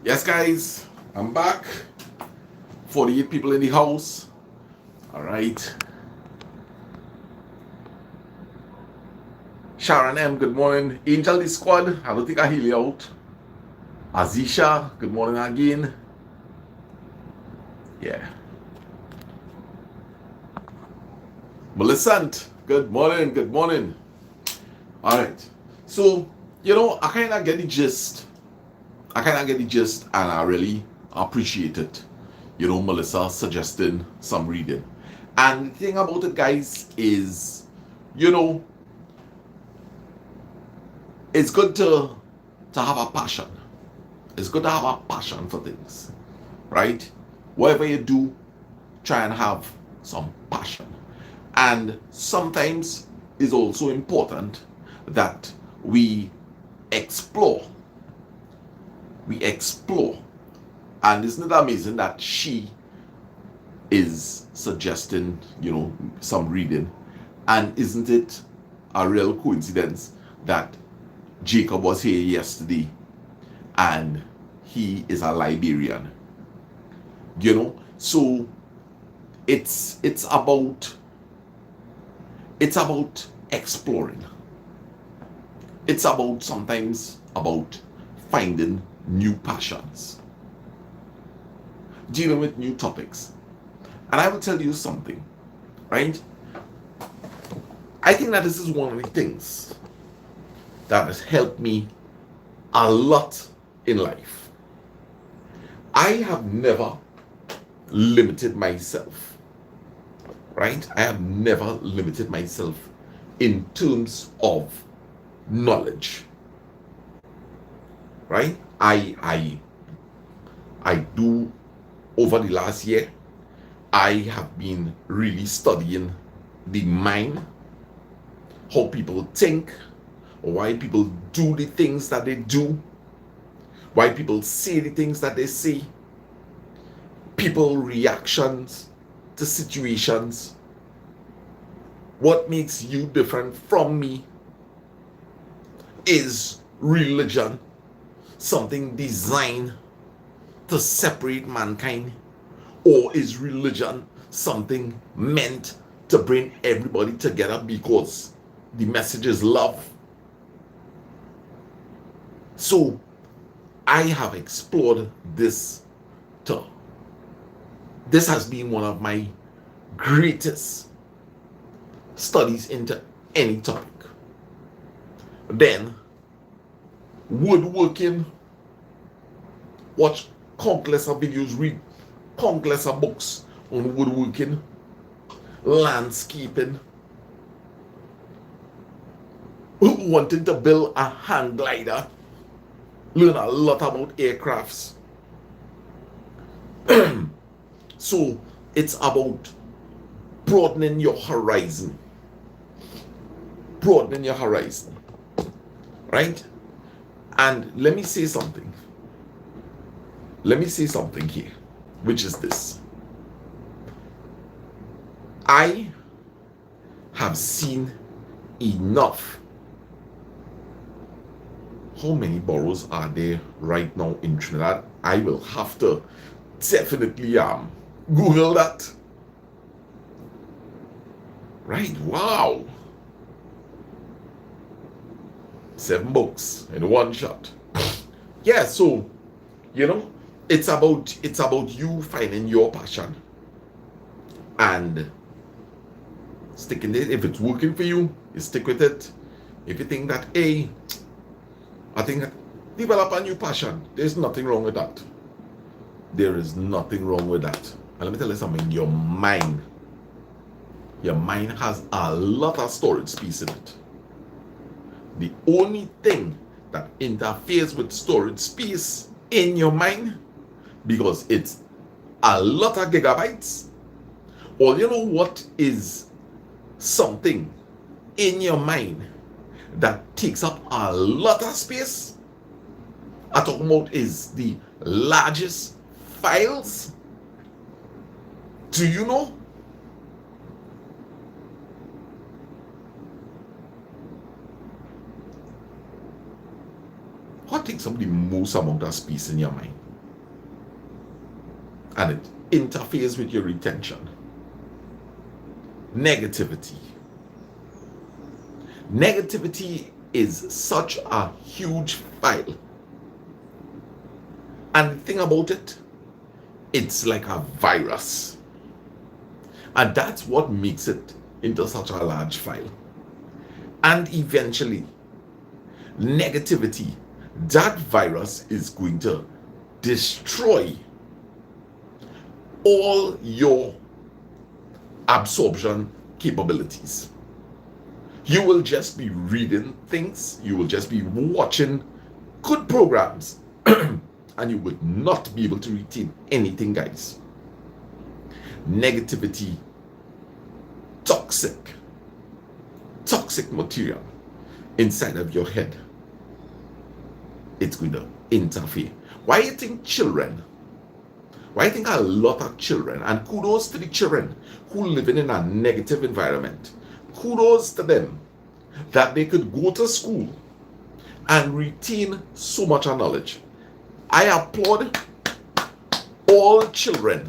Yes, guys, I'm back. 48 people in the house. All right. Sharon M, good morning. Angel the squad, I don't think I heal you out. Azisha, good morning again. Yeah. Millicent, good morning, good morning. All right. So, I kind of get the gist. And I really appreciate it. Melissa suggesting some reading. And the thing about it, guys, is, it's good to have a passion. It's good to have a passion for things, right? Whatever you do, try and have some passion. And sometimes it's also important that we explore. And isn't it amazing that she is suggesting, some reading? And isn't it a real coincidence that Jacob was here yesterday and he is a Liberian? So it's about exploring. It's sometimes about finding new passions, dealing with new topics. And I will tell you something, right? I think that this is one of the things that has helped me a lot in life. I have never limited myself, right? I have never limited myself in terms of knowledge, right? I do, over the last year, I have been really studying the mind, how people think, why people do the things that they do, why people say the things that they say, people reactions to situations, what makes you different from me. Is religion something designed to separate mankind, or is religion something meant to bring everybody together because the message is love? So I have explored this too. This has been one of my greatest studies into any topic. Then woodworking, watch countless of videos, read countless of books on woodworking, landscaping, wanting to build a hang glider, learn a lot about aircrafts. So it's about broadening your horizon. Right? And let me say something here, which is this. I have seen enough. How many boroughs are there right now in Trinidad? I will have to definitely Google that. Right? Wow. 7 books in one shot. Yeah, so it's about you finding your passion and sticking it. If it's working for you, you stick with it. If you think that, hey, I think develop a new passion, there's nothing wrong with that. There is nothing wrong with that. And let me tell you something, your mind has a lot of storage space in it. The only thing that interferes with storage space in your mind, because it's a lot of gigabytes, or what is something in your mind that takes up a lot of space? I'm talking about is the largest files. Do you know? What takes up the most amount of space in your mind? and it interferes with your retention. Negativity. Negativity is such a huge file. And the thing about it, it's like a virus. And that's what makes it into such a large file. And eventually, negativity, that virus is going to destroy all your absorption capabilities. You will just be reading things, you will just be watching good programs, and you would not be able to retain anything, guys. Negativity, toxic material inside of your head. It's going to interfere. Why do you think children, why do you think a lot of children, and kudos to the children who live in a negative environment, kudos to them that they could go to school and retain so much knowledge. I applaud all children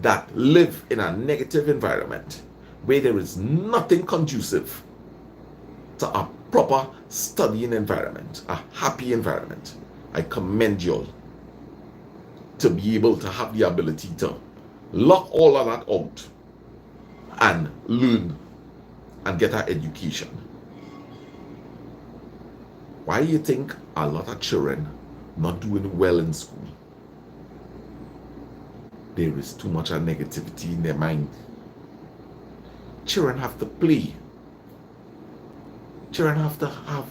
that live in a negative environment where there is nothing conducive to a proper studying environment, a happy environment. I commend you all to be able to have the ability to lock all of that out and learn and get an education. Why do you think a lot of children not doing well in school? There is too much negativity in their mind. Children have to play. Children have to have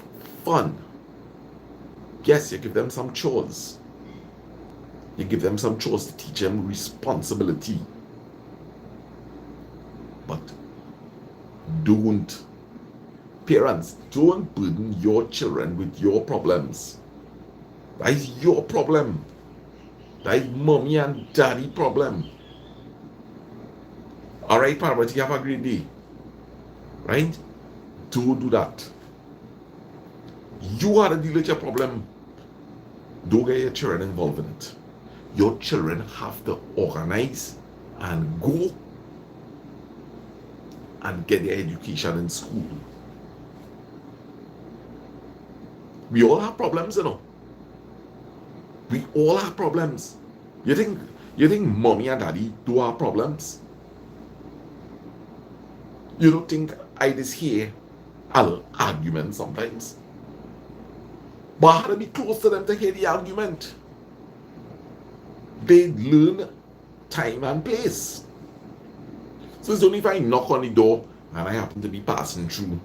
fun. Yes, you give them some chores. You give them some chores to teach them responsibility. But parents, don't burden your children with your problems. That is your problem. That is mommy and daddy problem. Alright, Parvati, have a great day. Right? Don't do that. You are to deal with your problem. Don't get your children involved in it. Your children have to organize and go and get their education in school. We all have problems, you know. We all have problems. You think mommy and daddy do have problems? You don't think I just hear a little argument sometimes? But I have to be close to them to hear the argument. They learn time and place. So it's only if I knock on the door and I happen to be passing through,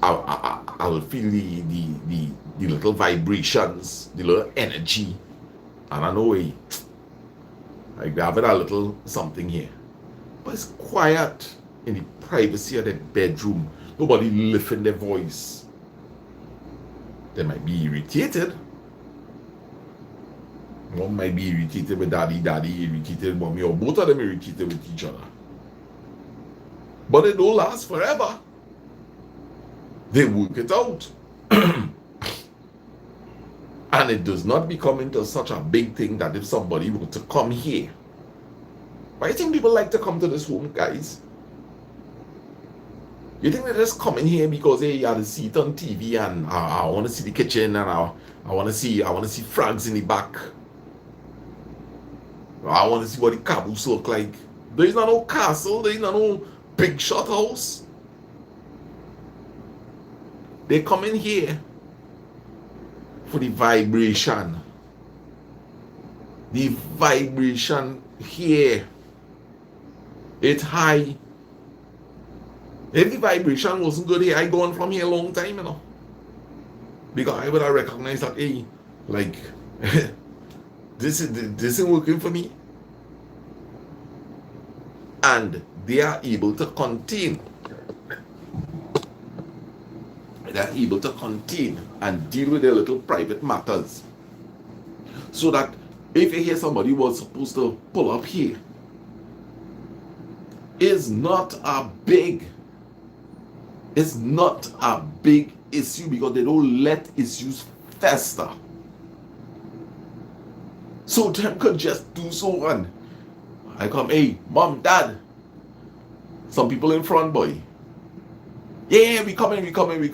I'll feel the little vibrations, the little energy, and I know I grab it a little something here. But it's quiet in the privacy of their bedroom. Nobody lifting their voice. They might be irritated. One might be irritated with daddy irritated with mommy, or both of them irritated with each other. But it don't last forever. They work it out. And it does not become into such a big thing that if somebody were to come here. Why do you think people like to come to this home, guys? You think they're just coming here because hey, you had to see it on TV and I want to see the kitchen and I want to see frogs in the back. I want to see what the caboose look like. There is no castle, there is no big shot house. They come in here for the vibration. The vibration here. It's high. If the vibration wasn't good here, I gone from here a long time, you know. Because I would have recognized that, hey, like, this isn't working for me. And they are able to contain. They are able to contain and deal with their little private matters. So that if you hear somebody was supposed to pull up here, it's not a big issue because they don't let issues fester. So them could just do so and I come, hey, mom, dad, some people in front, boy. Yeah, we coming. Them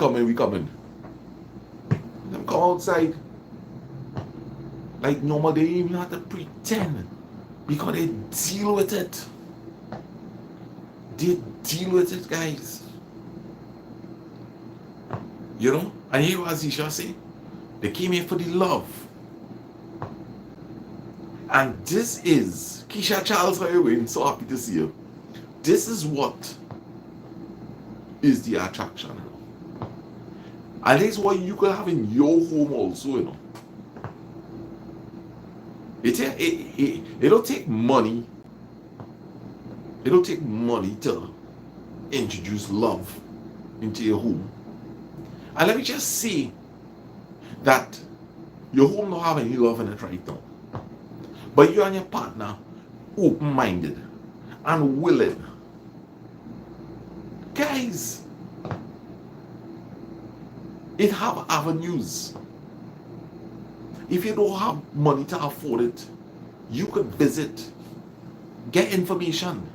come outside. Like normal, they even have to pretend because they deal with it. They deal with it, guys. You know? And here was Isha say, they came here for the love. And this is, Keisha Charles, how you doing? So happy to see you. This is what is the attraction. And this is what you could have in your home also, you know. It don't take money. It don't take money to introduce love into your home. And let me just say that your home don't have any love in it right now. But you and your partner open-minded and willing. Guys, it have avenues. If you don't have money to afford it, you could visit, get information.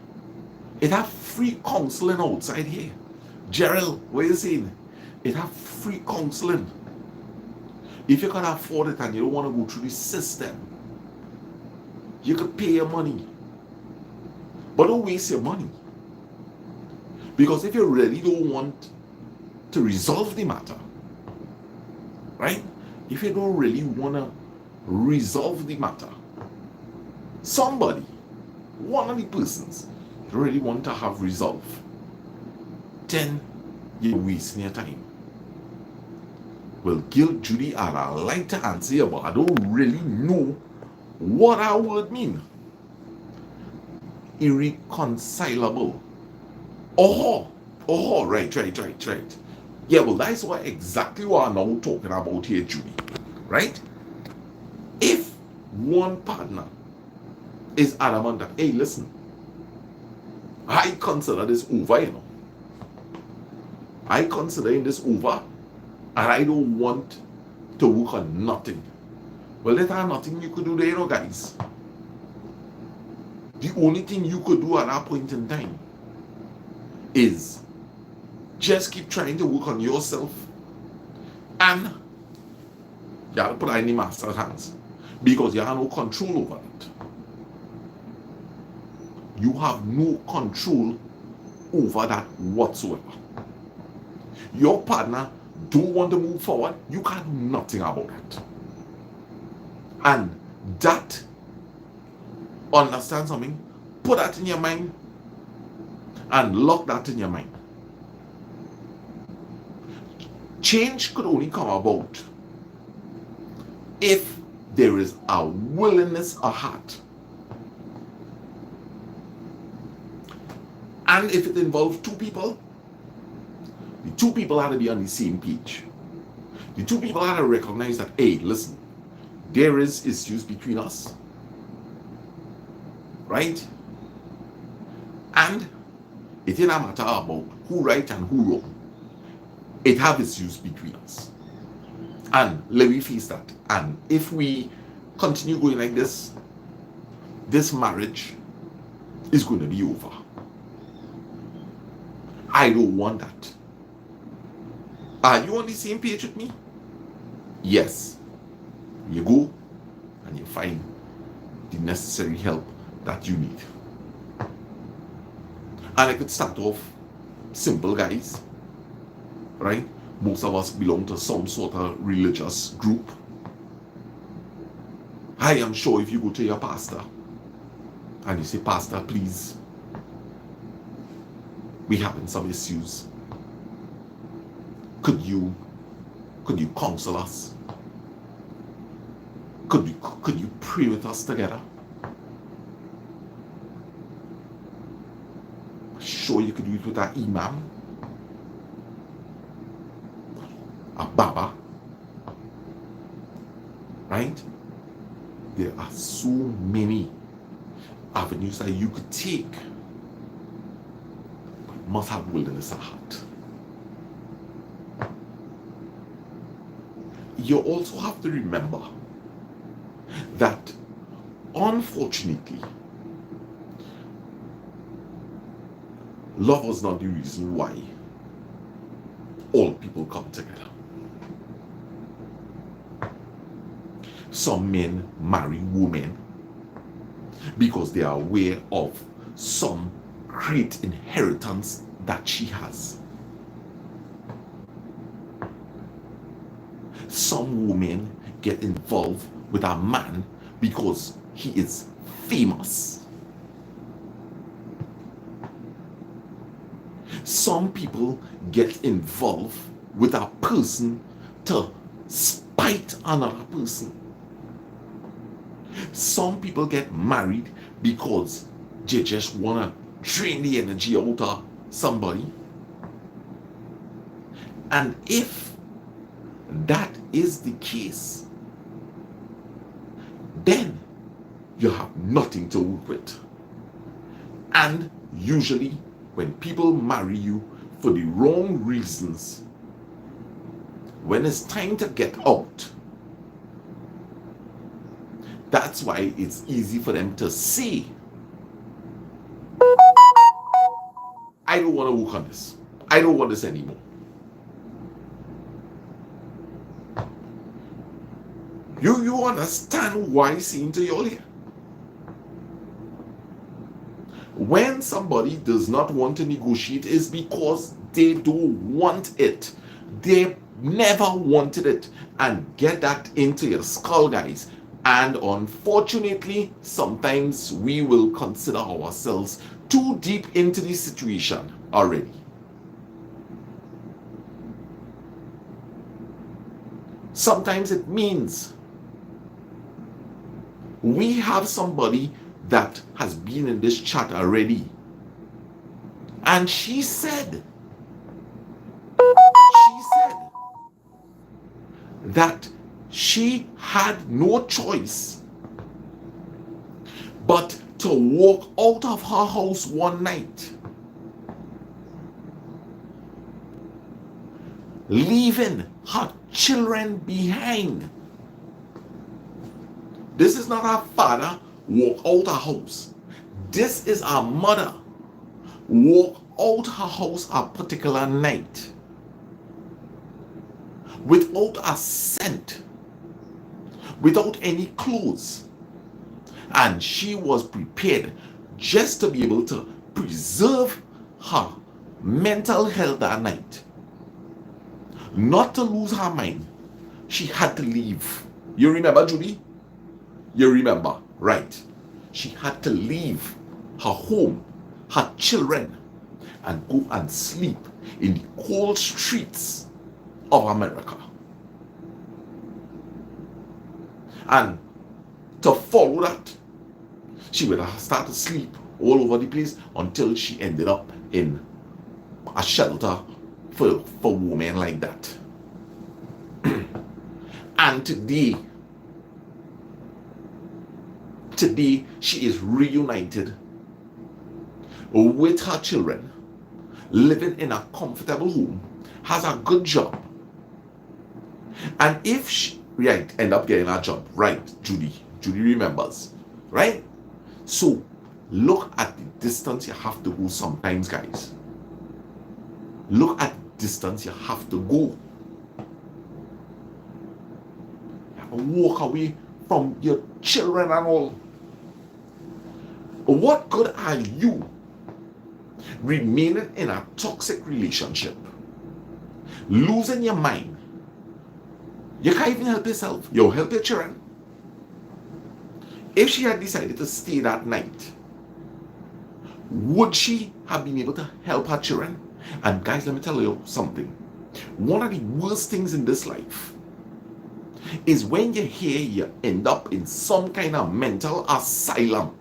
It have free counseling outside here. Gerald, what are you saying? It have free counseling. If you can afford it and you don't want to go through the system, you could pay your money. But don't waste your money. Because if you really don't want to resolve the matter, right? If you don't really want to resolve the matter, somebody, one of the persons, you really want to have resolve, then you're wasting your time. Well, Gil, Judy, and I like to answer you, but I don't really know what that word mean. Irreconcilable. Oh, right. Yeah, well, that's what exactly what I'm now talking about here, Judy. Right? If one partner is adamant that, hey, listen, I consider this over, you know. I consider this over, and I don't want to work on nothing. Well, there's nothing you could do there, you know, guys. The only thing you could do at that point in time is just keep trying to work on yourself, and you have to put that in the master's hands because you have no control over it. You have no control over that whatsoever. Your partner don't want to move forward, you can't do nothing about it. And that, understand something, put that in your mind and lock that in your mind. Change could only come about if there is a willingness, a heart. And if it involves two people, the two people have to be on the same page. The two people have to recognize that, hey, listen, there is issues between us. Right? And it ain't a matter about who right and who wrong. It have issues between us. And let me face that. And if we continue going like this, this marriage is going to be over. I don't want that. Are you on the same page with me? Yes. You go and you find the necessary help that you need. And I could start off simple, guys. Right? Most of us belong to some sort of religious group. I am sure if you go to your pastor and you say, Pastor, please, we having some issues. Could you counsel us? Could you pray with us together? Sure, you could do it with an imam, a baba, right? There are so many avenues that you could take, but must have willingness of heart. You also have to remember that unfortunately, love was not the reason why all people come together. Some men marry women because they are aware of some great inheritance that she has. Some women get involved with a man because he is famous. Some people get involved with a person to spite another person. Some people get married because they just want to drain the energy out of somebody. And if that is the case, then you have nothing to work with. And usually when people marry you for the wrong reasons, when it's time to get out, that's why it's easy for them to say, I don't want to work on this. I don't want this anymore. You understand why saying to you all here? When somebody does not want to negotiate, is because they don't want it. They never wanted it. And get that into your skull, guys. And unfortunately, sometimes we will consider ourselves too deep into the situation already. Sometimes it means we have somebody that has been in this chat already, and she said that she had no choice but to walk out of her house one night, leaving her children behind. This is not her father walk out her house. This is our mother walk out her house a particular night without a cent, without any clothes, and she was prepared just to be able to preserve her mental health that night, not to lose her mind. She had to leave. You remember, Judy? You remember, right? She had to leave her home, her children, and go and sleep in the cold streets of America. And to follow that, she would have started to sleep all over the place until she ended up in a shelter for women like that. And today she is reunited with her children, living in a comfortable home, has a good job. And if she end up getting a job, right, Judy remembers, right? So look at the distance you have to go sometimes, guys. Look at the distance you have to go. You have to walk away from your children and all. What good are you remaining in a toxic relationship, losing your mind? You can't even help yourself. You help your children. If she had decided to stay that night, would she have been able to help her children? And guys, let me tell you something. One of the worst things in this life is when you hear you end up in some kind of mental asylum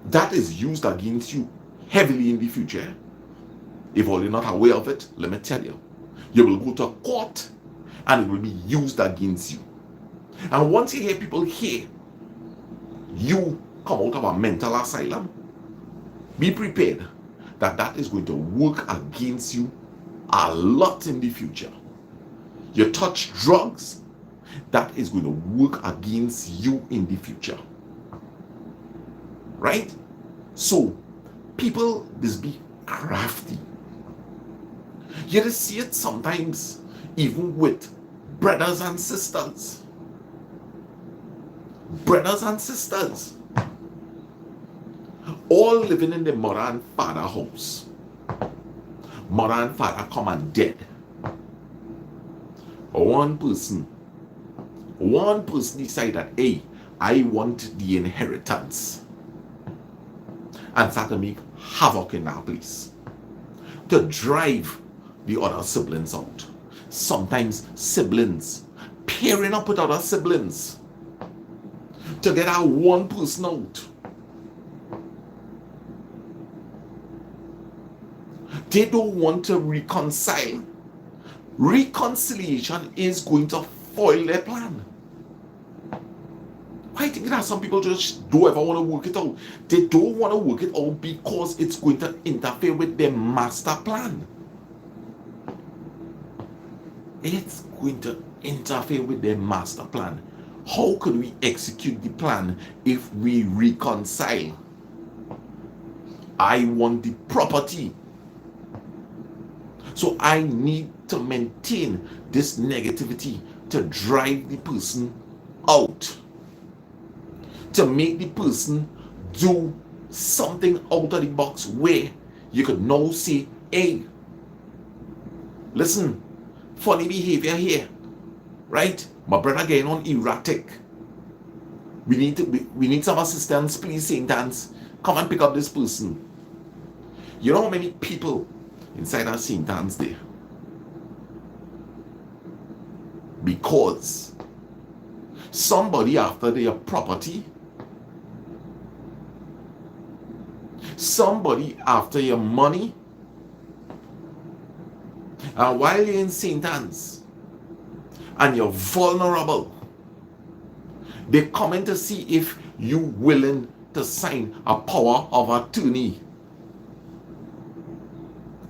that is used against you heavily in the future. If you're not aware of it, let me tell you, you will go to court and it will be used against you. And once you hear people hear you come out of a mental asylum, be prepared that that is going to work against you a lot in the future. You touch drugs, that is going to work against you in the future. Right? So, people just be crafty. You just see it sometimes, even with brothers and sisters. Brothers and sisters. All living in the mother and father house. Mother and father come and dead. One person decide that, hey, I want the inheritance, and start to make havoc in that place to drive the other siblings out. Sometimes siblings pairing up with other siblings to get that one person out. They don't want to reconcile. Reconciliation is going to foil their plan. I think that some people just don't ever want to work it out. They don't want to work it out because it's going to interfere with their master plan. It's going to interfere with their master plan. How could we execute the plan if we reconcile? I want the property. So I need to maintain this negativity to drive the person out. To make the person do something out of the box where you could now say, hey, listen, funny behavior here, right? My brother getting on erratic. We need some assistance, please, St. Anne's. Come and pick up this person. You know how many people inside our St. Anne's there? Because somebody after their property, somebody after your money, and while you're in St. Anne's and you're vulnerable, they come in to see if you're willing to sign a power of attorney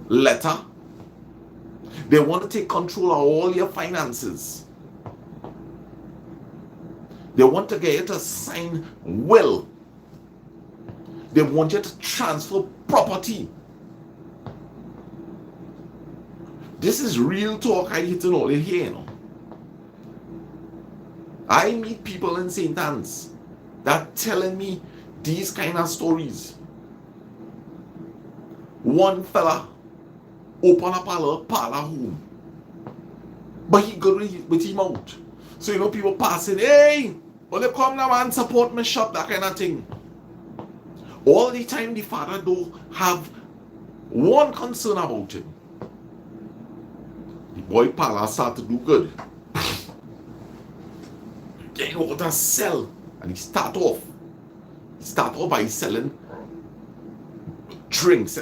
letter. They want to take control of all your finances. They want to get you to sign will. They want you to transfer property. This is real talk I get to know here, you know. I meet people in St. Anne's that telling me these kind of stories. One fella open up a little parlor home, but he good with him out. So you know people passing, hey, well they come now and support my shop, that kind of thing. All the time the father don't have one concern about him. The boy parlor start to do good. Then he go to sell, and he start off by selling drinks.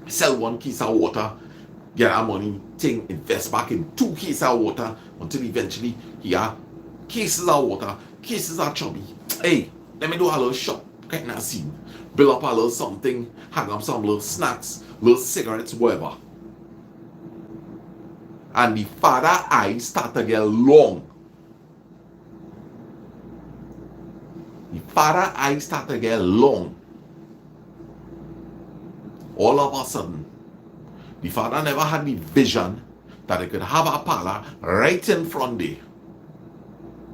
Sell one case of water, get our money, invest back in 2 cases of water until eventually he have cases of water, cases of chubby. Hey, let me do a little shop, kind of scene. Build up a little something, hang up some little snacks, little cigarettes, whatever. And the father eyes start to get long. The father eyes start to get long. All of a sudden, the father never had the vision that he could have a parlor right in front there.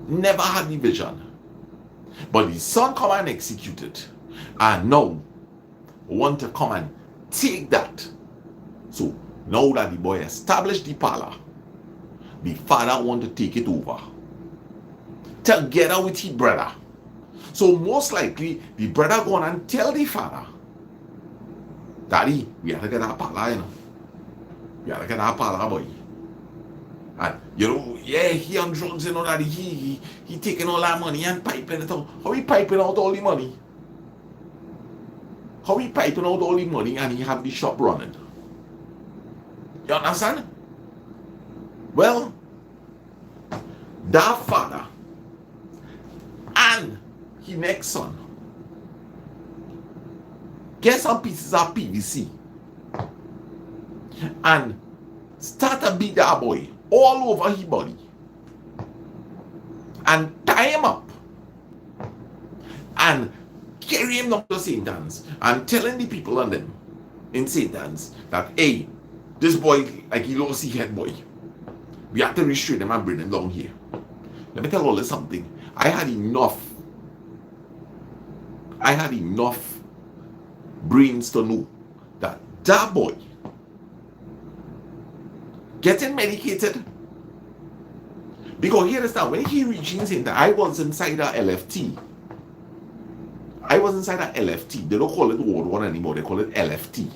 Never had the vision. But the son come and execute it. And now, want to come and take that. So, now that the boy established the parlor, the father want to take it over. Together with his brother. So, most likely, the brother go on and tell the father, Daddy, we have to get our parlor, you know. We have to get our parlor, boy. And, you know, yeah, he on drugs, you know, Daddy. He taking all that money and piping it out. How he piping out all the money? How he piping out all the money and he have the shop running? You understand? Well, that father and his next son get some pieces of PVC and start to beat that boy all over his body. and tie him up and carry him down to St. Anne's and telling the people on them in St. Anne's that, hey, this boy, like he lost his head boy. We have to restrain him and bring him down here. Let me tell all this something. I had enough brains to know that that boy getting medicated, because here is now when he reaching St. I was inside a LFT. They don't call it Ward 1 anymore. They call it LFT.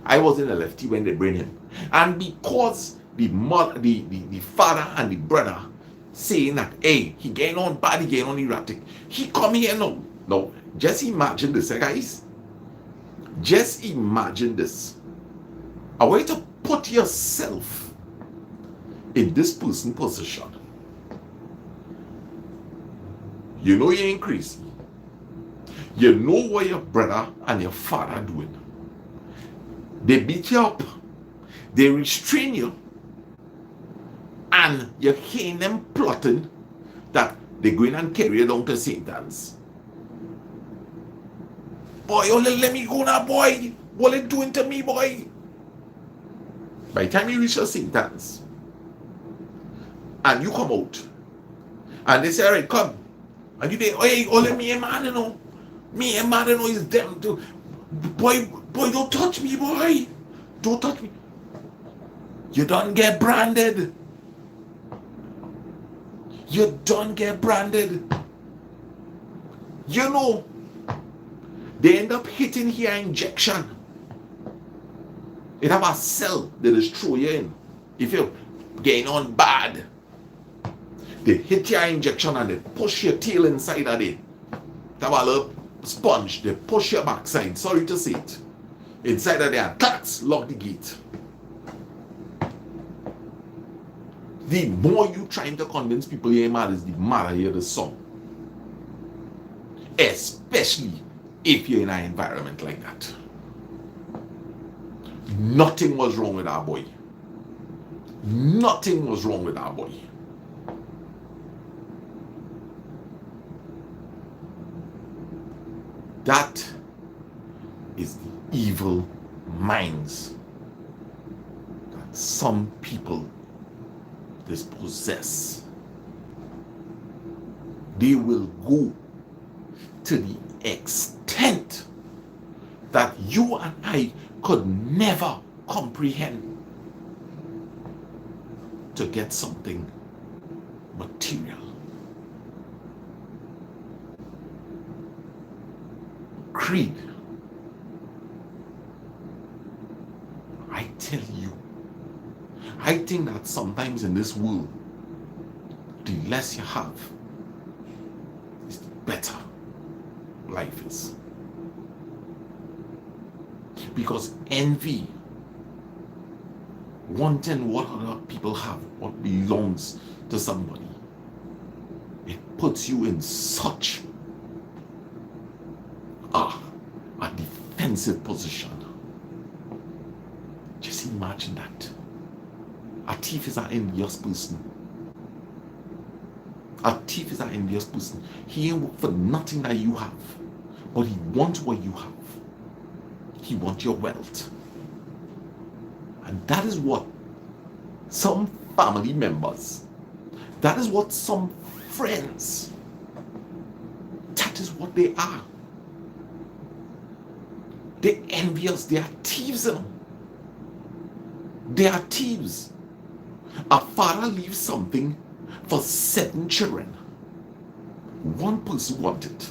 I was in LFT when they bring him. And because the father and the brother saying that, hey, he getting on bad, he getting on erratic, he come here now. Now, just imagine this, guys. Just imagine this. I want you to put yourself in this person's position. You know you ain't crazy. You know what your brother and your father are doing. They beat you up. They restrain you. And you're hearing them plotting that they're going and carry you down to St. Anne's. Boy, only let me go now, boy. What are you doing to me, boy? By the time you reach St. Anne's, and you come out, and they say, all right, come. And you say, hey, only me and man, you know. Me and man, you know, is them too. Boy, don't touch me, boy. Don't touch me. You don't get branded. You don't get branded. You know, they end up hitting here injection. It have a cell that is throw you in. If you're getting on bad, they hit your injection and they push your tail inside of it. They have a little sponge. They push your backside. Sorry to say it. Inside of there, tax, lock the gate. The more you trying to convince people you're mad is the madder you hear the song. Especially if you're in an environment like that. Nothing was wrong with our boy. Nothing was wrong with our boy. That is the evil minds that some people possess. They will go to the extent that you and I could never comprehend to get something material. Creed. I tell you, I think that sometimes in this world, the less you have, is the better life is. Because envy, wanting what other people have, what belongs to somebody, it puts you in such a defensive position. Just imagine that. A thief is an envious person. A thief is an envious person. He ain't work for nothing that you have, but he wants what you have. He wants your wealth. And that is what some family members, that is what some friends, that is what they are. They're envious. They are thieves. They are thieves. A father leaves something for 7 children. One person wants it.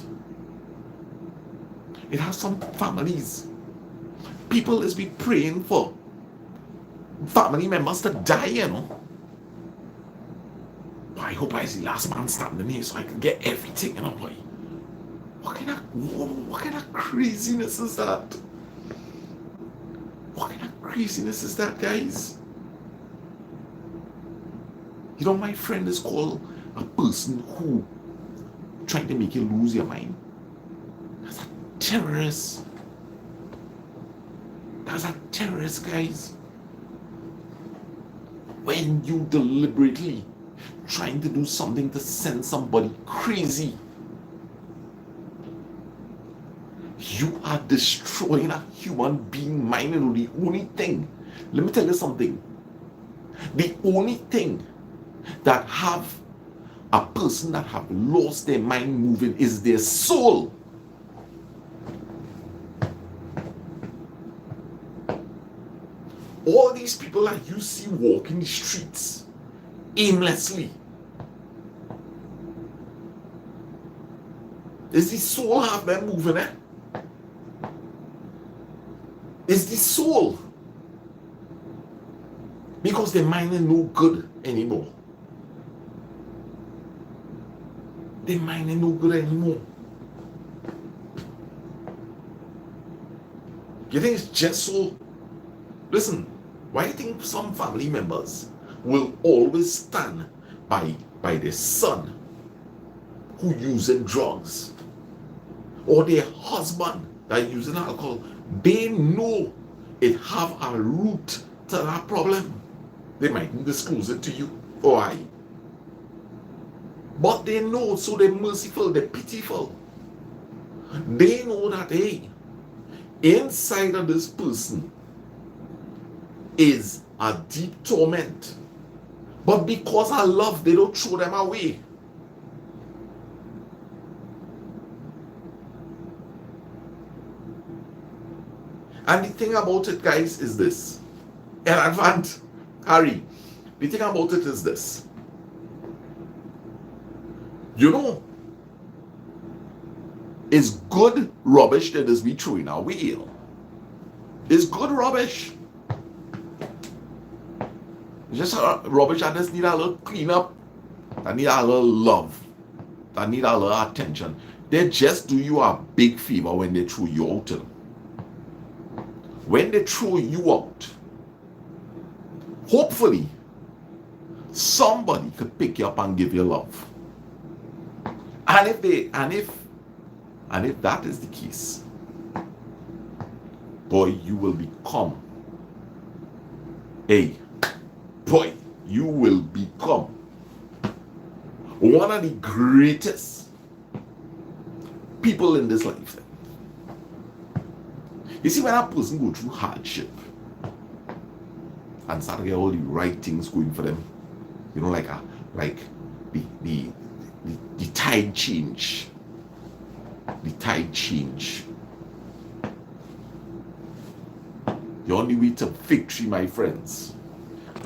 It has some families. People is be praying for family members to die, you know. I hope I see last man standing here so I can get everything, you know. Like, what kind of craziness is that? What kind of craziness is that, guys? You know, my friend is called a person who trying to make you lose your mind. That's a terrorist. That's a terrorist, guys. When you deliberately trying to do something to send somebody crazy. You are destroying a human being mind. And the only thing, let me tell you something, the only thing that have a person that have lost their mind moving is their soul. All these people that you see walking the streets aimlessly, is the soul have them moving, eh? Is the soul, because their mind is no good anymore. Their mind is no good anymore. You think it's just so? Listen, why do you think some family members will always stand by their son who using drugs, or their husband that using alcohol? They know it have a root to that problem. They mightn't disclose it to you or I, but they know, so they're merciful, they're pitiful. They know that, hey, inside of this person is a deep torment, but because of love, they don't throw them away. And the thing about it, guys, is this. In advance, Harry, the thing about it is this. You know, it's good rubbish that is be throwing away. It's good rubbish. It's just rubbish that just need a little cleanup, that need a little love, that need a little attention. They just do you a big favor when they throw you out. When they throw you out, hopefully somebody could pick you up and give you love. And if that is the case, boy, you will become one of the greatest people in this life. You see, when a person go through hardship and start to get all the right things going for them, you know, like the tide change. The tide change. The only way to victory, my friends.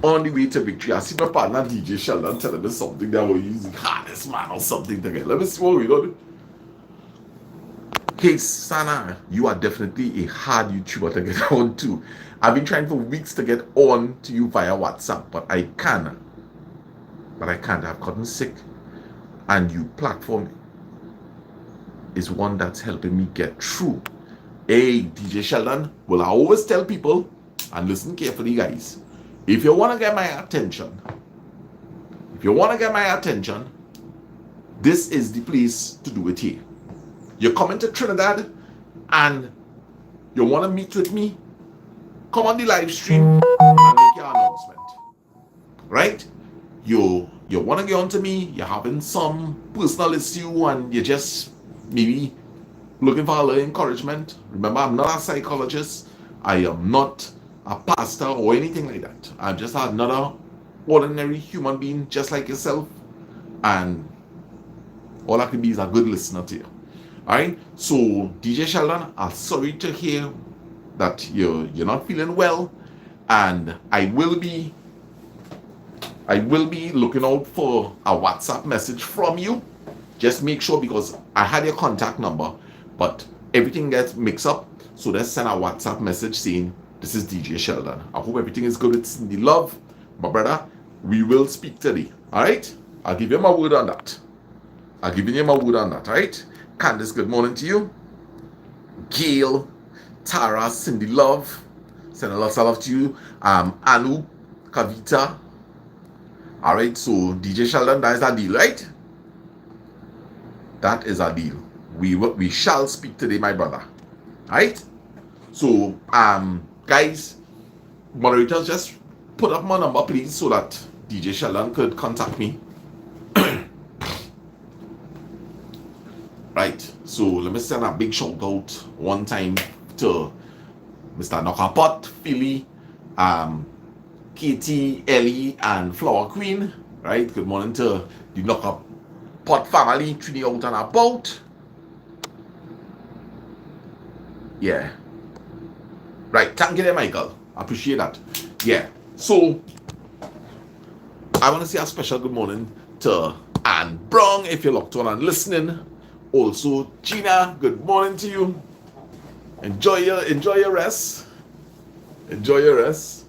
Only way to victory. I see my partner DJ Sheldon telling us something that we're using hardest man or something together. Let me see what we do. Hey Sana, you are definitely a hard YouTuber to get on to. I've been trying for weeks to get on to you via WhatsApp, but I can't. I've gotten sick, and your platform is one that's helping me get through. Hey, DJ Sheldon, well, I always tell people, and listen carefully, guys, if you want to get my attention, this is the place to do it here. You're coming to Trinidad and you want to meet with me, come on the live stream and make your announcement. Right? You want to get on to me, you're having some personal issue and you're just maybe looking for a little encouragement. Remember, I'm not a psychologist. I am not a pastor or anything like that. I'm just another ordinary human being just like yourself. And all I can be is a good listener to you. Alright, so DJ Sheldon, I'm sorry to hear that you're not feeling well, and I will be looking out for a WhatsApp message from you. Just make sure, because I had your contact number, but everything gets mixed up. So let's send a WhatsApp message saying this is DJ Sheldon. I hope everything is good. It's the love, my brother. We will speak today. Alright? I'll give you my word on that. Alright? Candace, good morning to you. Gail, Tara, Cindy Love, send a lot of love to you. Anu, Kavita. Alright, so DJ Sheldon, that is a deal, right? That is a deal. We shall speak today, my brother. Alright? So, guys, moderators, just put up my number, please, so that DJ Sheldon could contact me Right. So let me send a big shout out one time to Mr. Knockapot, Philly, Katie, Ellie, and Flower Queen. Right. Good morning to the Knockapot family, Trini out and about. Yeah. Right. Thank you there, Michael. I appreciate that. Yeah. So I want to say a special good morning to Ann Brown, if you're locked on and listening. Also, Gina, good morning to you. Enjoy your rest. Enjoy your rest.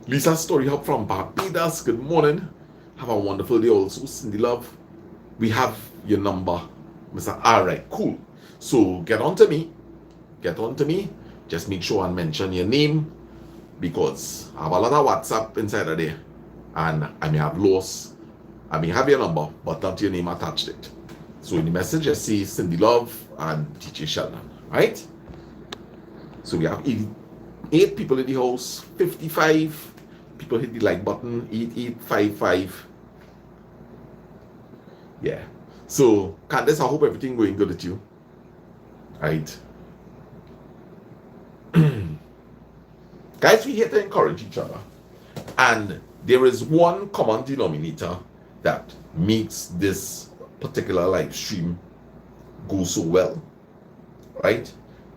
Lisa Story Hub from Barbados, good morning. Have a wonderful day also. Cindy Love, we have your number. Mr. Alright, cool. So get on to me. Get on to me. Just make sure and mention your name, because I have a lot of WhatsApp inside of there. And I may have lost, I may have your number, but not your name attached it. So in the message, just say Cindy Love and DJ Sheldon, right? So we have 88 people in the house, 55 people hit the like button, 8855. Yeah. So Candace, I hope everything going good with you. Right. Guys, we here to encourage each other. And there is one common denominator that makes this particular live stream go so well, right?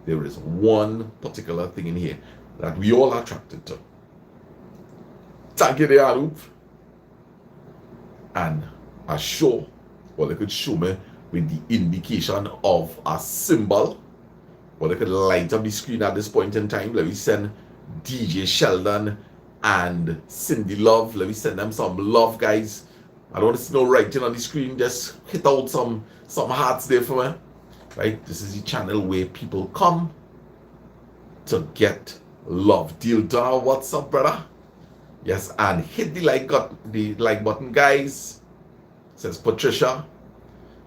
There is one particular thing in here that we all are attracted to. Thank you, Arup. And I show, well, they could show me with the indication of a symbol, well, they could light up the screen at this point in time. Let me send DJ Sheldon and Cindy Love. Let me send them some love, guys. I don't want to see no writing on the screen. Just hit out some hearts there for me. Right? This is the channel where people come to get love. Deal down. What's up, brother? Yes, and hit the like button, guys. Says Patricia.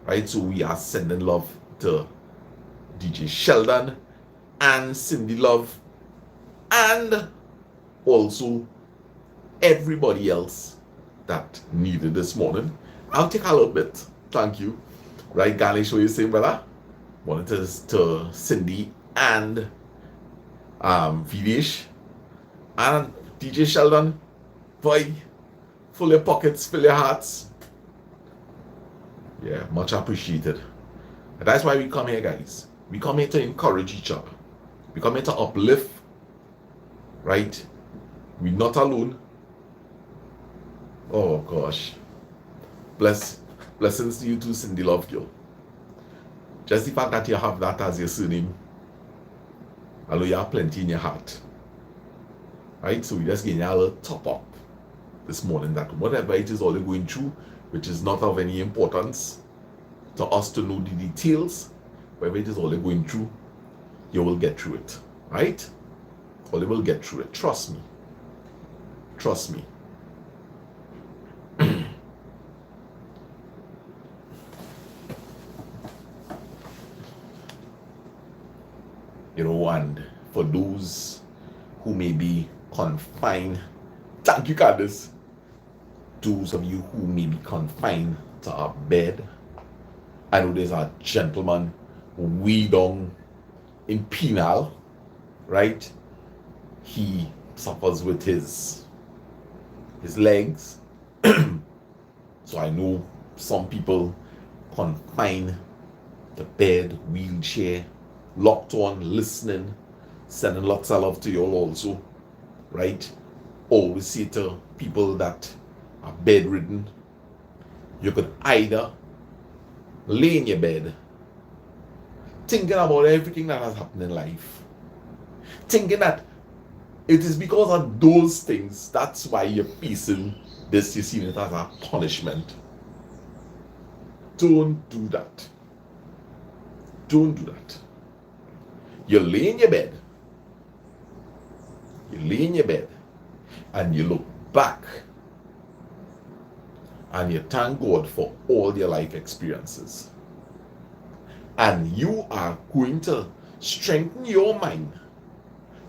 Right? So we are sending love to DJ Sheldon and Cindy Love, and also everybody else that needed this morning. I'll take a little bit. Thank you. Right, Ganesh, what you saying, brother? Wanted to Cindy and Videsh and DJ Sheldon. Boy, fill your pockets, fill your hearts. Yeah, much appreciated. And that's why we come here, guys. We come here to encourage each other. We come here to uplift. Right? We're not alone. Oh gosh. Blessings to you too, Cindy Love Girl. Just the fact that you have that as your surname, although you have plenty in your heart. Right? So we just getting a little top up this morning that whatever it is all you're going through, which is not of any importance to us to know the details, whatever it is all you're going through, you will get through it. Right? Or you will get through it. Trust me. Trust me. You know, and for those who may be confined, thank you, Candace. Those of you who may be confined to a bed, I know there's a gentleman way down in Penal, right? He suffers with his legs. So I know some people confined to bed, wheelchair, locked on, listening, sending lots of love to you all also, right? Always say to people that are bedridden, you could either lay in your bed thinking about everything that has happened in life, thinking that it is because of those things, that's why you're facing this, you're seeing it as a punishment. Don't do that. Don't do that. You lay in your bed. You lay in your bed and you look back and you thank God for all your life experiences. And you are going to strengthen your mind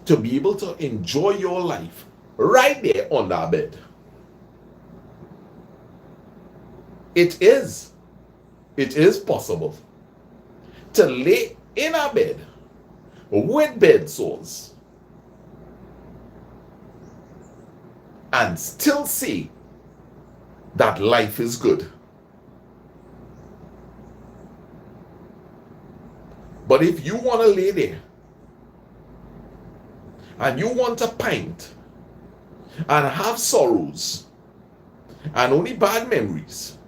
to be able to enjoy your life right there on that bed. It is possible. to lay in a bed with bed sores and still say that life is good. But if you want to lay there and you want a pint and have sorrows and only bad memories,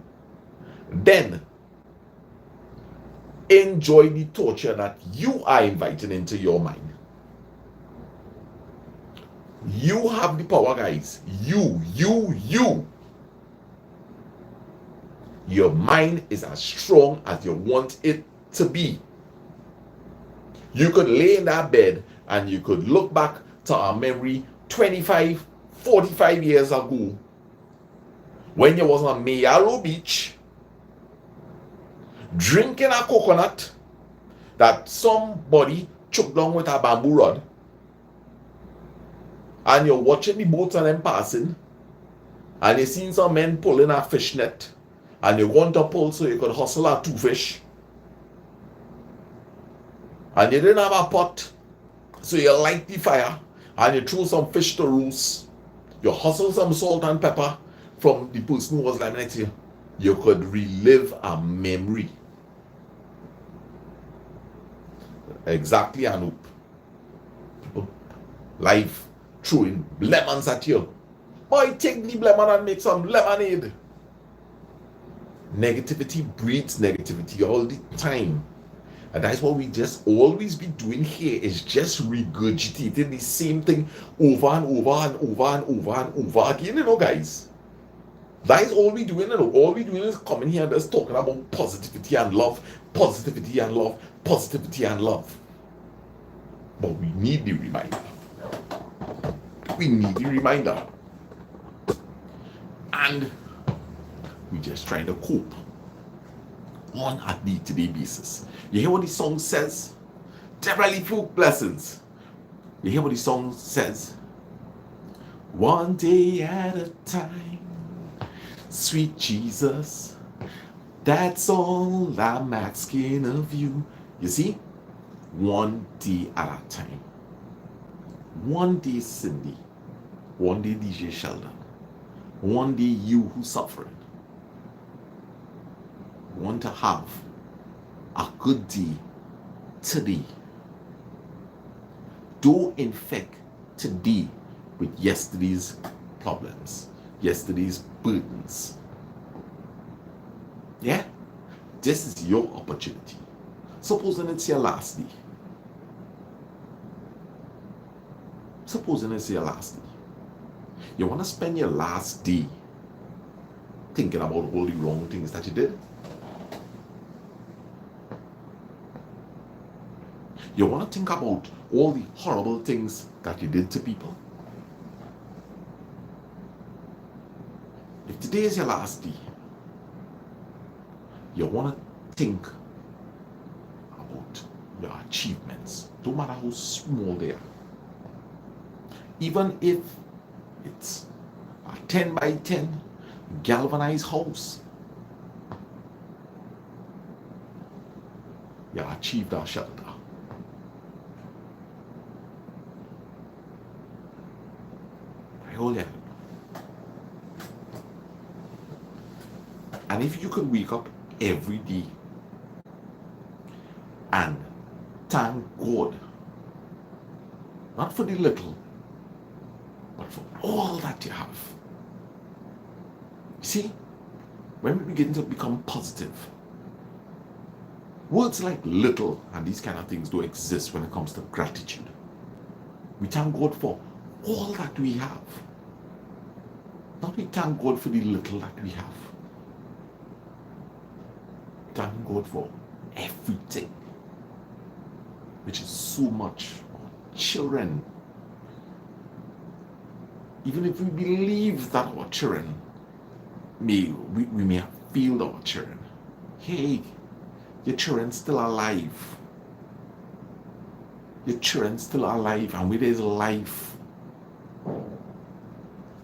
then enjoy the torture that you are inviting into your mind. You have the power, guys. You. Your mind is as strong as you want it to be. You could lay in that bed and you could look back to our memory 25, 45 years ago when you was on Mayalo Beach drinking a coconut that somebody choked down with a bamboo rod, and you're watching the boats and them passing, and you seen some men pulling a fish net, and you want to pull so you could hustle a 2 fish, and you didn't have a pot, so you light the fire and you threw some fish to roast. You hustle some salt and pepper from the person who was lying next to you. You could relive a memory. Exactly, Anoop. Life throwing lemons at you. Boy, take the lemon and make some lemonade. Negativity breeds negativity all the time. And that's what we just always be doing here, is just regurgitating the same thing over and over and over and over and over again, you know, guys. That is all we doing, you know. All we doing is coming here and just talking about positivity and love, positivity and love, positivity and love. But we need the reminder. We need the reminder. And we just trying to cope on a day-to-day basis. You hear what the song says? Temporarily few blessings. You hear what the song says? One day at a time, sweet Jesus, that's all I'm asking of you. You see? One day at a time. One day Cindy. One day DJ Sheldon. One day you who suffering. Want to have a good day today. Don't infect today with yesterday's problems, yesterday's burdens. Yeah? This is your opportunity. Supposing it's your last day. Supposing it's your last day. You want to spend your last day thinking about all the wrong things that you did? You want to think about all the horrible things that you did to people? If today is your last day, you want to think about your achievements, no matter how small they are. Even if it's a 10 by 10 galvanized house, you achieved our shelter. And if you could wake up every day and thank God, not for the little, but for all that you have. You see, when we begin to become positive, words like little and these kind of things don't exist when it comes to gratitude. We thank God for all that we have. Not we thank God for the little that we have. Thank God for everything, which is so much. Our children, even if we believe that our children we may have failed our children, hey, your children's still alive. Your children's still alive, and with there's life,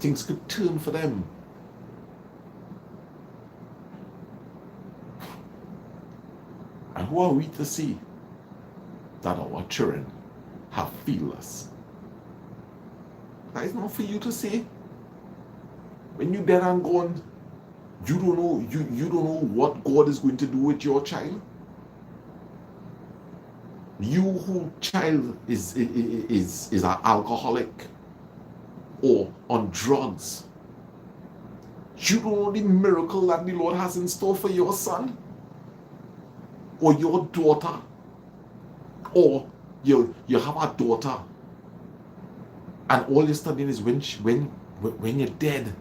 things could turn for them. And who are we to say that our children have failed us? That is not for you to say. When you're dead and gone, you don't know you don't know what God is going to do with your child. You who child is an alcoholic or on drugs, you don't know the miracle that the Lord has in store for your son or your daughter, or you have a daughter and all you're studying is when you're dead.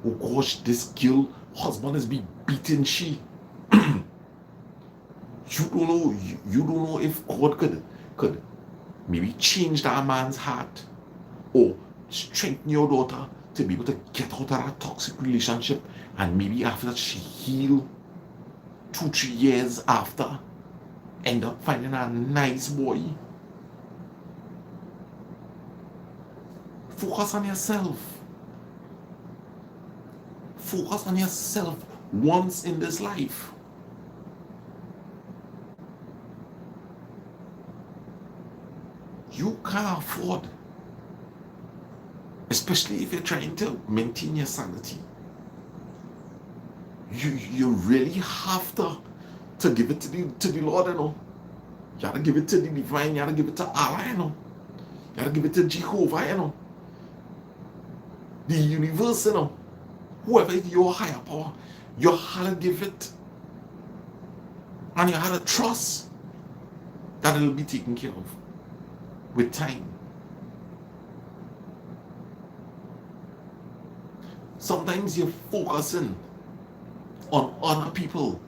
Oh gosh, this girl husband is beating she. You don't know if God could maybe change that man's heart or strengthen your daughter to be able to get out of that toxic relationship, and maybe after she heal 2-3 years after end up finding a nice boy. Focus on yourself. Focus on yourself once in this life. You can't afford, especially if you're trying to maintain your sanity. You really have to give it to the Lord, you know. You gotta give it to the divine, you gotta give it to Allah, you know. You gotta give it to Jehovah, you know. The universe, you know. Whoever is your higher power, you have to give it. And you have to trust that it will be taken care of with time. Sometimes you're focusing on other people,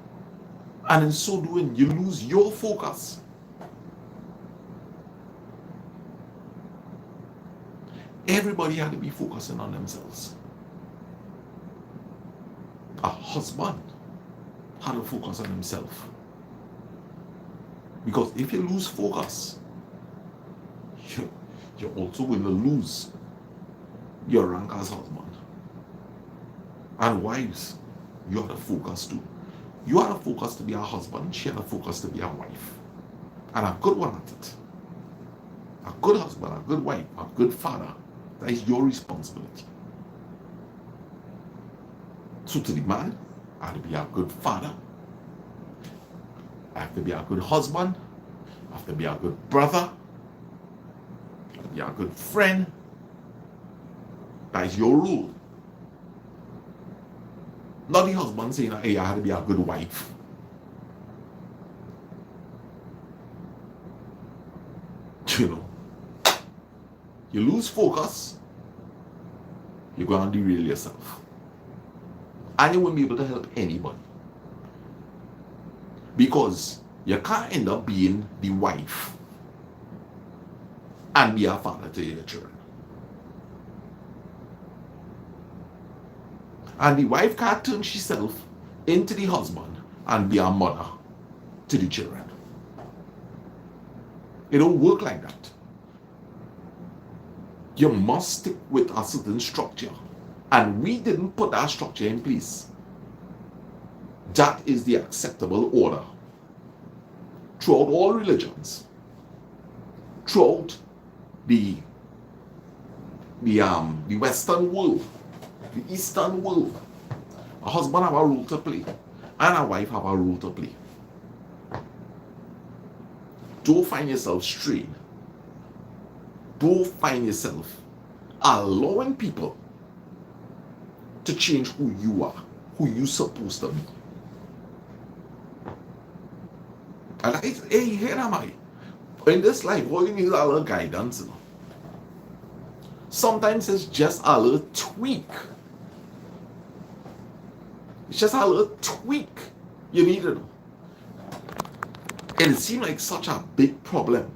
and in so doing, you lose your focus. Everybody had to be focusing on themselves. A husband had to focus on himself. Because if you lose focus, you're also going to lose your rank as husband. And wives, you have to focus too. You have to focus to be a husband, she has to focus to be a wife. And a good one at it. A good husband, a good wife, a good father. That is your responsibility. So to the man, I have to be a good father. I have to be a good husband. I have to be a good brother. I have to be a good friend. That is your role. Not the husband saying, hey, I have to be a good wife. You know. You lose focus, you're going to derail yourself. And you won't be able to help anybody. Because you can't end up being the wife and be a father to your children. And the wife can't turn herself into the husband and be a mother to the children. It don't work like that. You must stick with a certain structure. And we didn't put that structure in place. That is the acceptable order throughout all religions, throughout the Western world, the Eastern world. A husband have a role to play, and a wife have a role to play. Don't find yourself strained. Don't find yourself allowing people to change who you are, who you're supposed to be. And hey, here am I. In this life, all you need is a little guidance. You know? Sometimes it's just a little tweak. It's just a little tweak you need to know. It seems like such a big problem.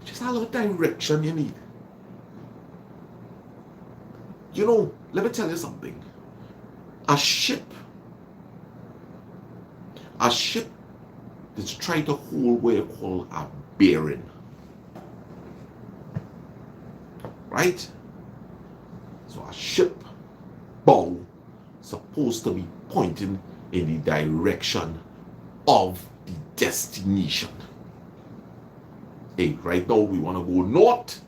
Just a little direction you need. You know, let me tell you something. A ship is trying to hold what you call a bearing. Right? So a ship bow supposed to be pointing in the direction of the destination. Hey, right now we want to go north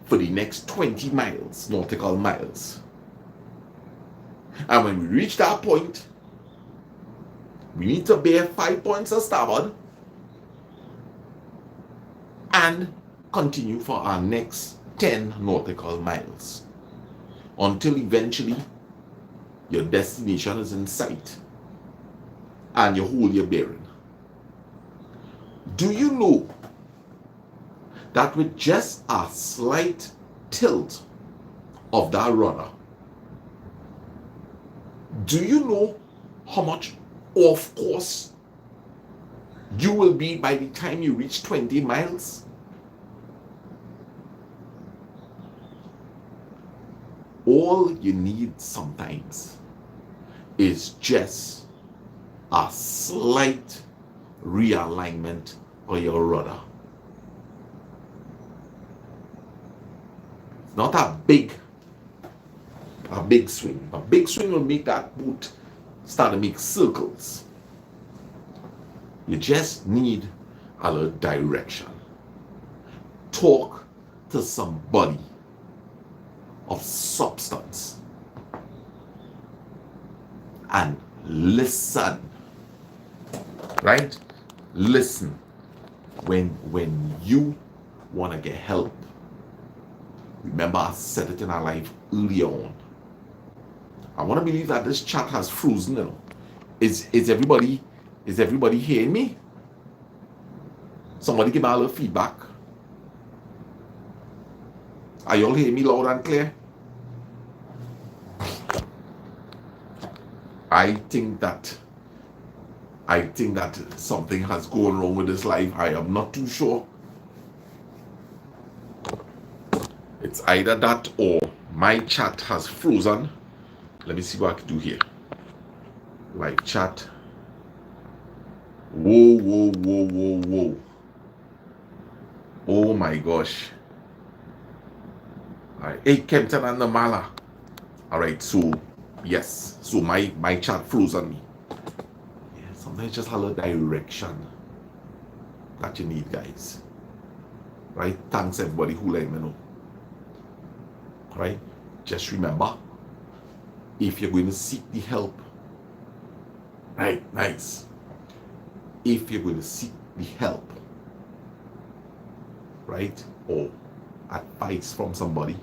for the next 20 miles, nautical miles. And when we reach that point, we need to bear 5 points of starboard and continue for our next 10 nautical miles until eventually your destination is in sight and you hold your bearing. Do you know that with just a slight tilt of that rudder, do you know how much off course you will be by the time you reach 20 miles? All you need sometimes is just a slight realignment of your rudder. Not a big swing. A big swing will make that boat start to make circles. You just need a little direction. Talk to somebody of substance and listen. Right? Listen when you want to get help. Remember, I said it in our life earlier on. I want to believe that this chat has frozen now. Is everybody hearing me? Somebody give me a little feedback. Are you all hearing me loud and clear? I think that something has gone wrong with this live. I am not too sure. It's either that or my chat has frozen. Let me see what I can do here. Live chat. Whoa. Oh my gosh. Alright, hey Kempton and Namala. Alright, so yes. So my chat froze on me. Yeah, sometimes just a little direction that you need, guys. Right? Thanks everybody who let me know. Right? Just remember, if you're going to seek the help, right? Nice. If you're going to seek the help, right? Or advice from somebody,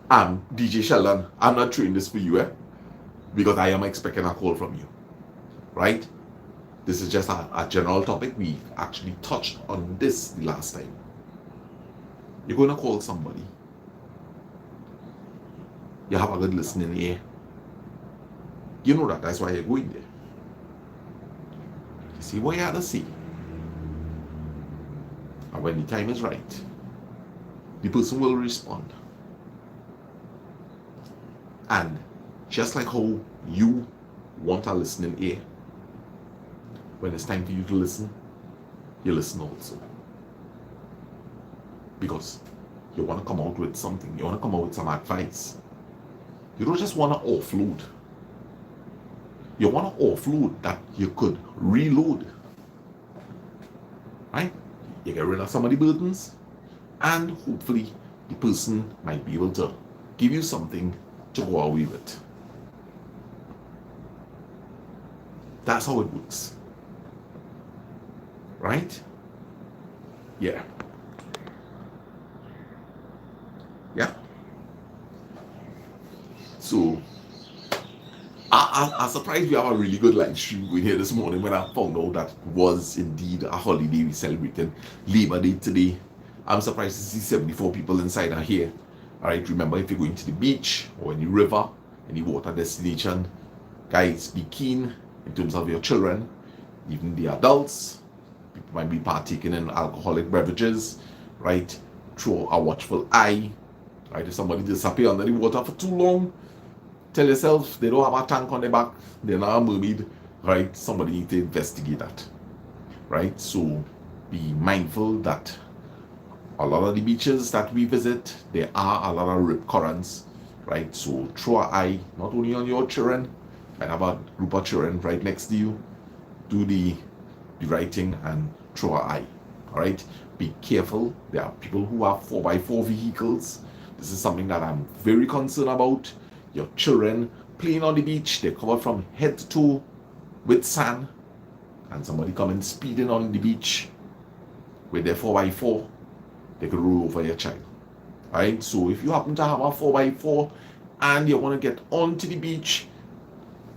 DJ Sheldon, I'm not doing this for you, because I am expecting a call from you, right? This is just a general topic. We actually touched on this the last time. You're going to call somebody. You have a good listening ear. You know that's why you're going there. You see what you have to see. And when the time is right, the person will respond. And just like how you want a listening ear, when it's time for you to listen, you listen also. Because you want to come out with something. You want to come out with some advice. You don't just want to offload. You want to offload that you could reload. Right? You get rid of some of the burdens, and hopefully the person might be able to give you something to go away with. That's how it works. Right? Yeah. So, I'm surprised we have a really good live stream going here this morning when I found out that it was indeed a holiday. We celebrated Labor Day today. I'm surprised to see 74 people inside are here. Alright, remember, if you're going to the beach or any river, any water destination, guys, be keen in terms of your children, even the adults. People might be partaking in alcoholic beverages, right? Throw a watchful eye, right? If somebody disappears under the water for too long, tell yourself they don't have a tank on their back, they're not a mermaid, right? Somebody need to investigate that, right? So be mindful that a lot of the beaches that we visit, there are a lot of rip currents, right? So throw an eye not only on your children, and have a group of children right next to you, do the writing and throw an eye. All right, be careful. There are people who have 4x4 vehicles. This is something that I'm very concerned about. Your children playing on the beach, they're covered from head to toe with sand, and somebody coming speeding on the beach with their 4x4, they could roll over your child. All right, so if you happen to have a 4x4 and you want to get onto the beach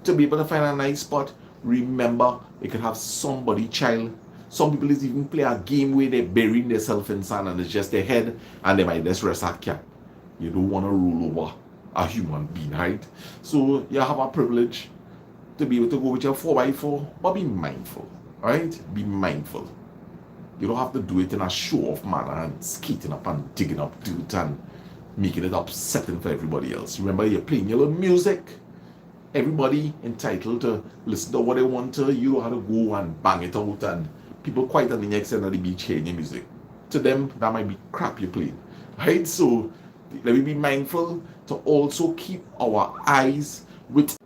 to be able to find a nice spot, remember it could have somebody child. Some people is even play a game where they're burying themselves in sand and it's just their head and they might just rest a cap. You don't want to roll over a human being, right? So you have a privilege to be able to go with your 4x4, but be mindful, right? Be mindful. You don't have to do it in a show-off manner and skating up and digging up dirt and making it upsetting for everybody else. Remember, you're playing your little music. Everybody entitled to listen to what they want to. You don't have to go and bang it out, and people quite on the next end of the beach hearing your music. To them, that might be crap you're playing, right? So let me be mindful to also keep our eyes within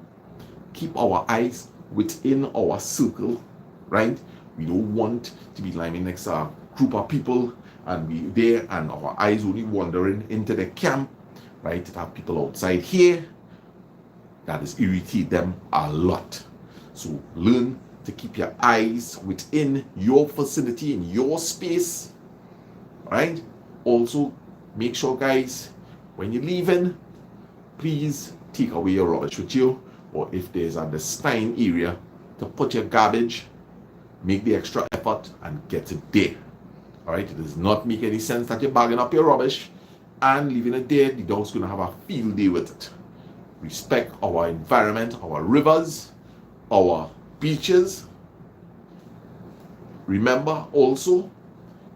our circle, right? We don't want to be lying next to a group of people and be there and our eyes only wandering into the camp, right? To have people outside here, that is irritate them a lot. So learn to keep your eyes within your vicinity, in your space, right? Also, make sure, guys, when you're leaving, please take away your rubbish with you, or if there's a destined area to put your garbage, make the extra effort and get it there. All right, it does not make any sense that you're bagging up your rubbish and leaving it there. The dog's going to have a field day with it. Respect our environment, our rivers, our beaches. Remember also,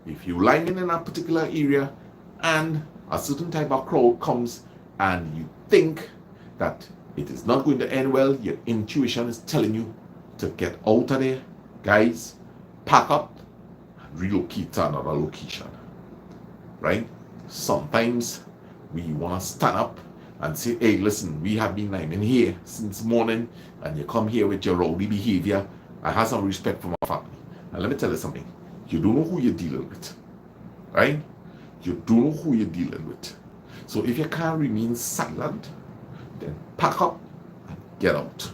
if you're lying in a particular area and a certain type of crowd comes and you think that it is not going to end well, your intuition is telling you to get out of there, guys, pack up and relocate to another location, right? Sometimes we want to stand up and say, hey, listen, we have been lying here since morning and you come here with your rowdy behavior. I have some respect for my family. And let me tell you something, you don't know who you're dealing with, right? You don't know who you're dealing with. So if you can't remain silent, then pack up and get out,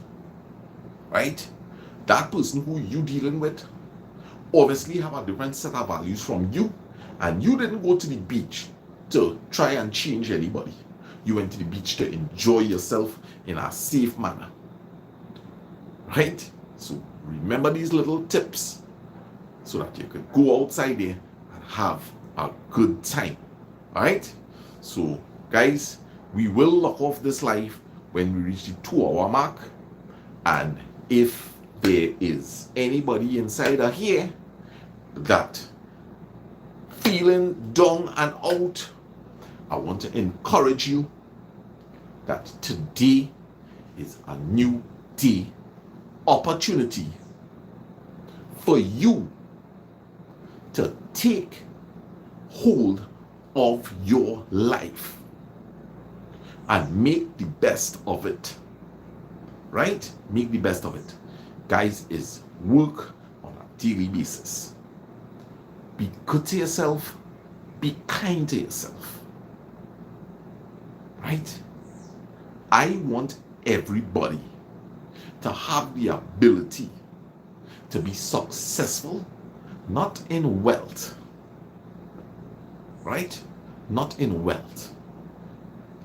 right? That person who you dealing with obviously have a different set of values from you, and you didn't go to the beach to try and change anybody. You went to the beach to enjoy yourself in a safe manner, right? So remember these little tips so that you could go outside there and have a good time, all right? So guys, we will lock off this live when we reach the 2-hour mark, and if there is anybody inside of here that feeling down and out, I want to encourage you that today is a new day, opportunity for you to take hold of your life and make the best of it, right? Make the best of it. Guys, is work on a daily basis. Be good to yourself. Be kind to yourself. Right? I want everybody to have the ability to be successful, not in wealth. Right? Not in wealth.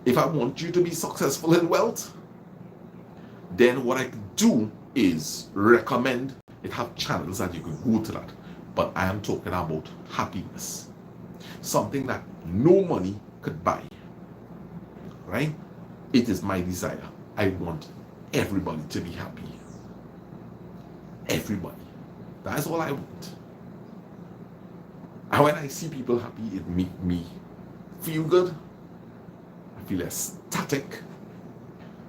If I want you to be successful in wealth, then what I could do is recommend it have channels that you could go to that. But I am talking about happiness. Something that no money could buy. Right? It is my desire. I want everybody to be happy. Everybody. That's all I want. And when I see people happy, it makes me feel good. I feel ecstatic.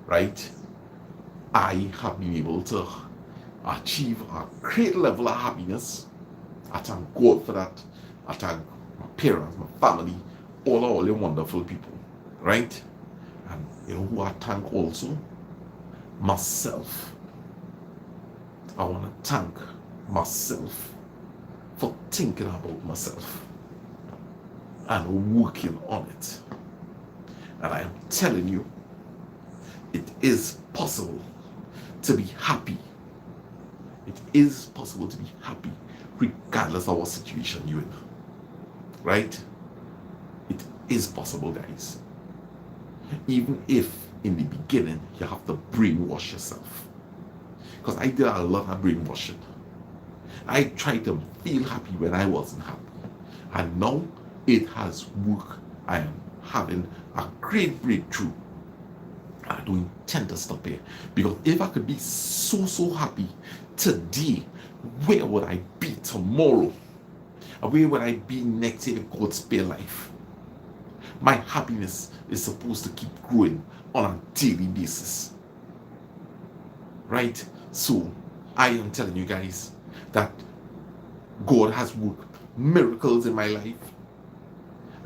Right? I have been able to achieve a great level of happiness. I thank God for that. I thank my parents, my family, all the wonderful people, right? And you know who I thank also? myself. I want to thank myself for thinking about myself and working on it. And I am telling you, it is possible to be happy. It is possible to be happy regardless of what situation you're in. Right? It is possible, guys. Even if in the beginning you have to brainwash yourself. Because I did a lot of brainwashing. I tried to feel happy when I wasn't happy. And now it has worked. I am having a great breakthrough. I don't intend to stop here. Because if I could be so happy today, where would I be tomorrow? And where would I be next year if God spare life? My happiness is supposed to keep growing on a daily basis. Right? So I am telling you guys that God has worked miracles in my life,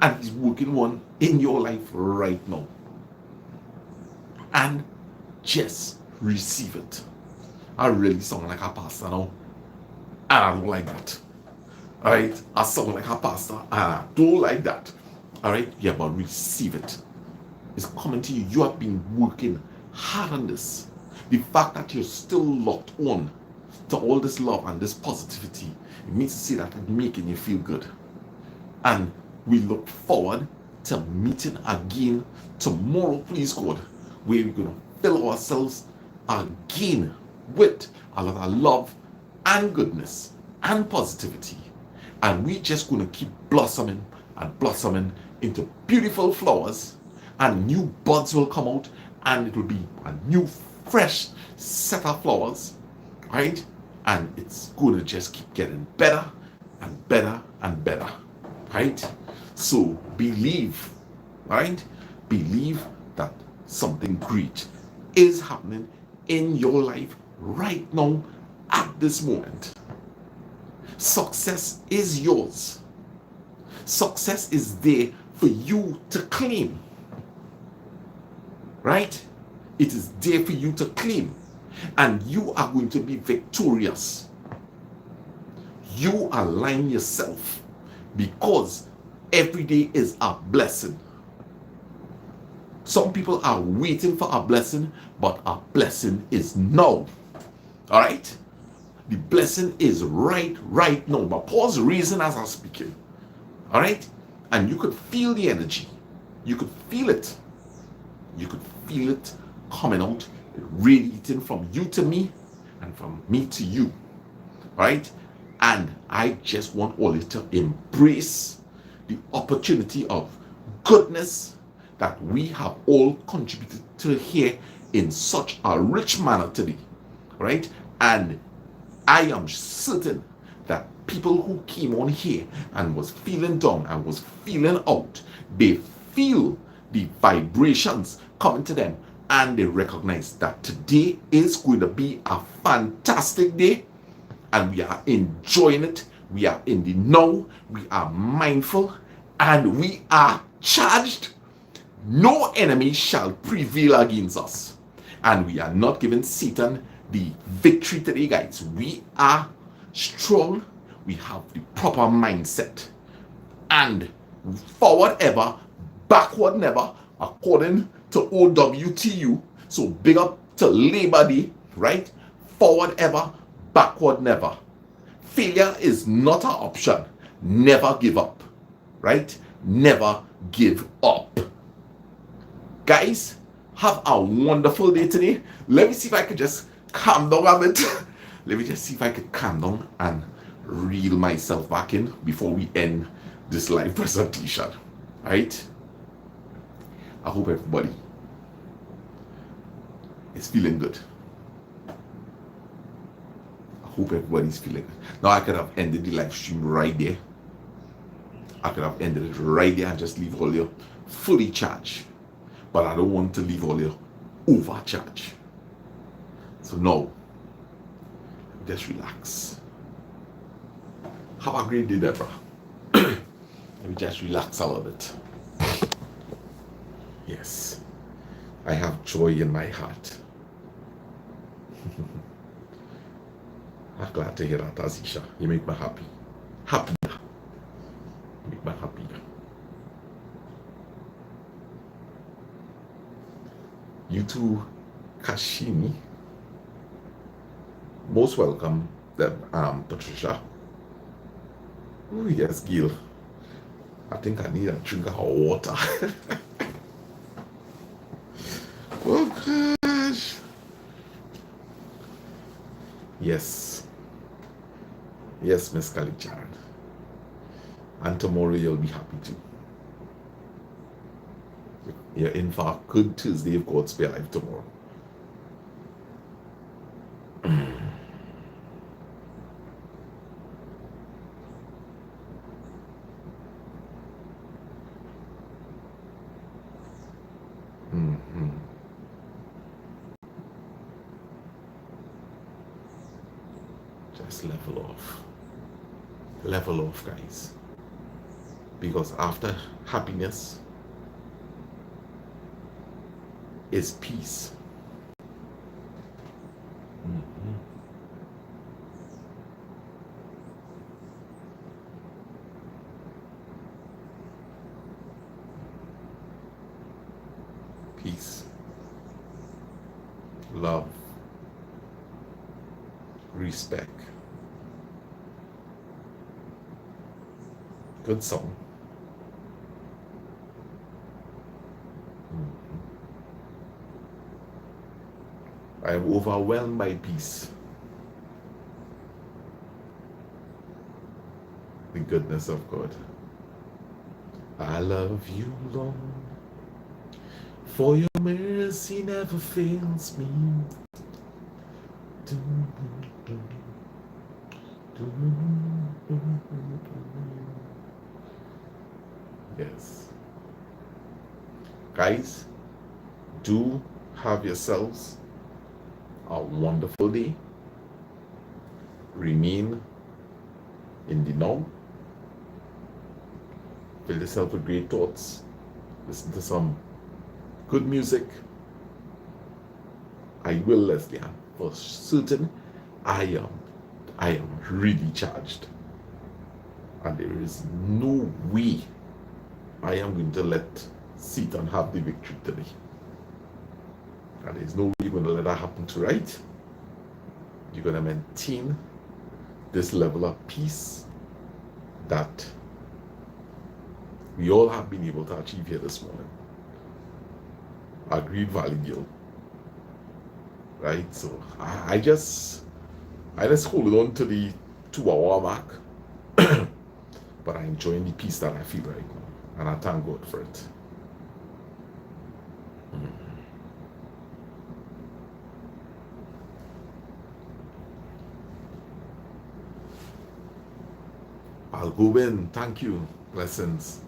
and He's working one in your life right now. And just receive it. I really sound like a pastor now, and I don't like that. Alright? I sound like a pastor, and I don't like that. Alright? Yeah, but receive it. It's coming to you. You have been working hard on this. The fact that you're still locked on to all this love and this positivity, it means to see that it's making you feel good. And we look forward to meeting again tomorrow, please God, where we're going to fill ourselves again with a lot of love and goodness and positivity. And we're just going to keep blossoming and blossoming into beautiful flowers, and new buds will come out, and it will be a new fresh set of flowers, right? And it's going to just keep getting better and better and better, right? So believe, right? Believe that something great is happening in your life right now at this moment. Success is yours. Success is there for you to claim, right? It is there for you to claim, and you are going to be victorious. You align yourself, because every day is a blessing. Some people are waiting for a blessing, but a blessing is now. All right? The blessing is right now. But pause reason as I'm speaking. All right? And you could feel the energy. You could feel it. You could feel it coming out, radiating from you to me and from me to you. Right? And I just want all of you to embrace the opportunity of goodness that we have all contributed to here in such a rich manner today. Right? And I am certain that people who came on here and was feeling down and was feeling out, they feel the vibrations coming to them, and they recognize that today is going to be a fantastic day, and we are enjoying it. We are in the now, we are mindful, and we are charged. No enemy shall prevail against us, and we are not giving Satan the victory today, guys. We are strong. We have the proper mindset, and forward ever, backward never, according to OWTU. So big up to Labor Day, right? Forward ever, backward never. Failure is not an option. Never give up, right? Never give up. Guys, have a wonderful day today. Let me see if I could just calm down a bit. Let me just see if I could calm down and reel myself back in before we end this live presentation. Right? I hope everybody is feeling good. I hope everybody's feeling good. Now I could have ended the live stream right there. I could have ended it right there and just leave all your fully charged. But I don't want to leave all your overcharged. So no, just relax. Have a great day, Deborah. Let me just relax a little bit. Yes, I have joy in my heart. I'm glad to hear that, Azisha. You make me happy. Happy. Make me happy. You too, Kashini. Most welcome, Patricia. Oh, yes, Gil. I think I need a drink of water. Oh, gosh. Yes. Yes, Miss Kalichan. And tomorrow you'll be happy too. You're in for a good Tuesday of God's Spare Life tomorrow. Just level off. Level off, guys. Because after happiness is peace. Peace, love, respect. Good song. I am overwhelmed by peace. The goodness of God. I love you, Lord, for your mercy never fails me. Yes. Guys, do have yourselves a wonderful day. Remain in the now. Fill yourself with great thoughts. Listen to some good music. I will, Leslie, for certain, I am really charged. And there is no way I am going to let Satan have the victory today. And there's no way you're going to let that happen tonight. You're going to maintain this level of peace that we all have been able to achieve here this morning. Agreed, Valley Gill. Right? So I just hold on to the 2-hour mark. But I'm enjoying the peace that I feel right now. And I thank God for it. I'll go in. Thank you. Blessings.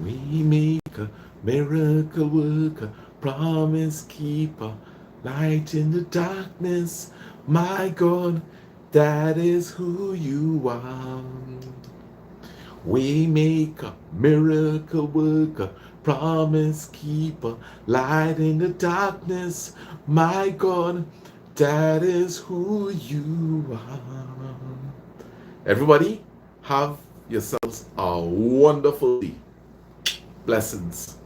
We make a miracle worker, promise keeper, light in the darkness. My God, that is who you are. We make a miracle worker, promise keeper, light in the darkness. My God, that is who you are. Everybody, have yourselves a wonderful day. Blessings.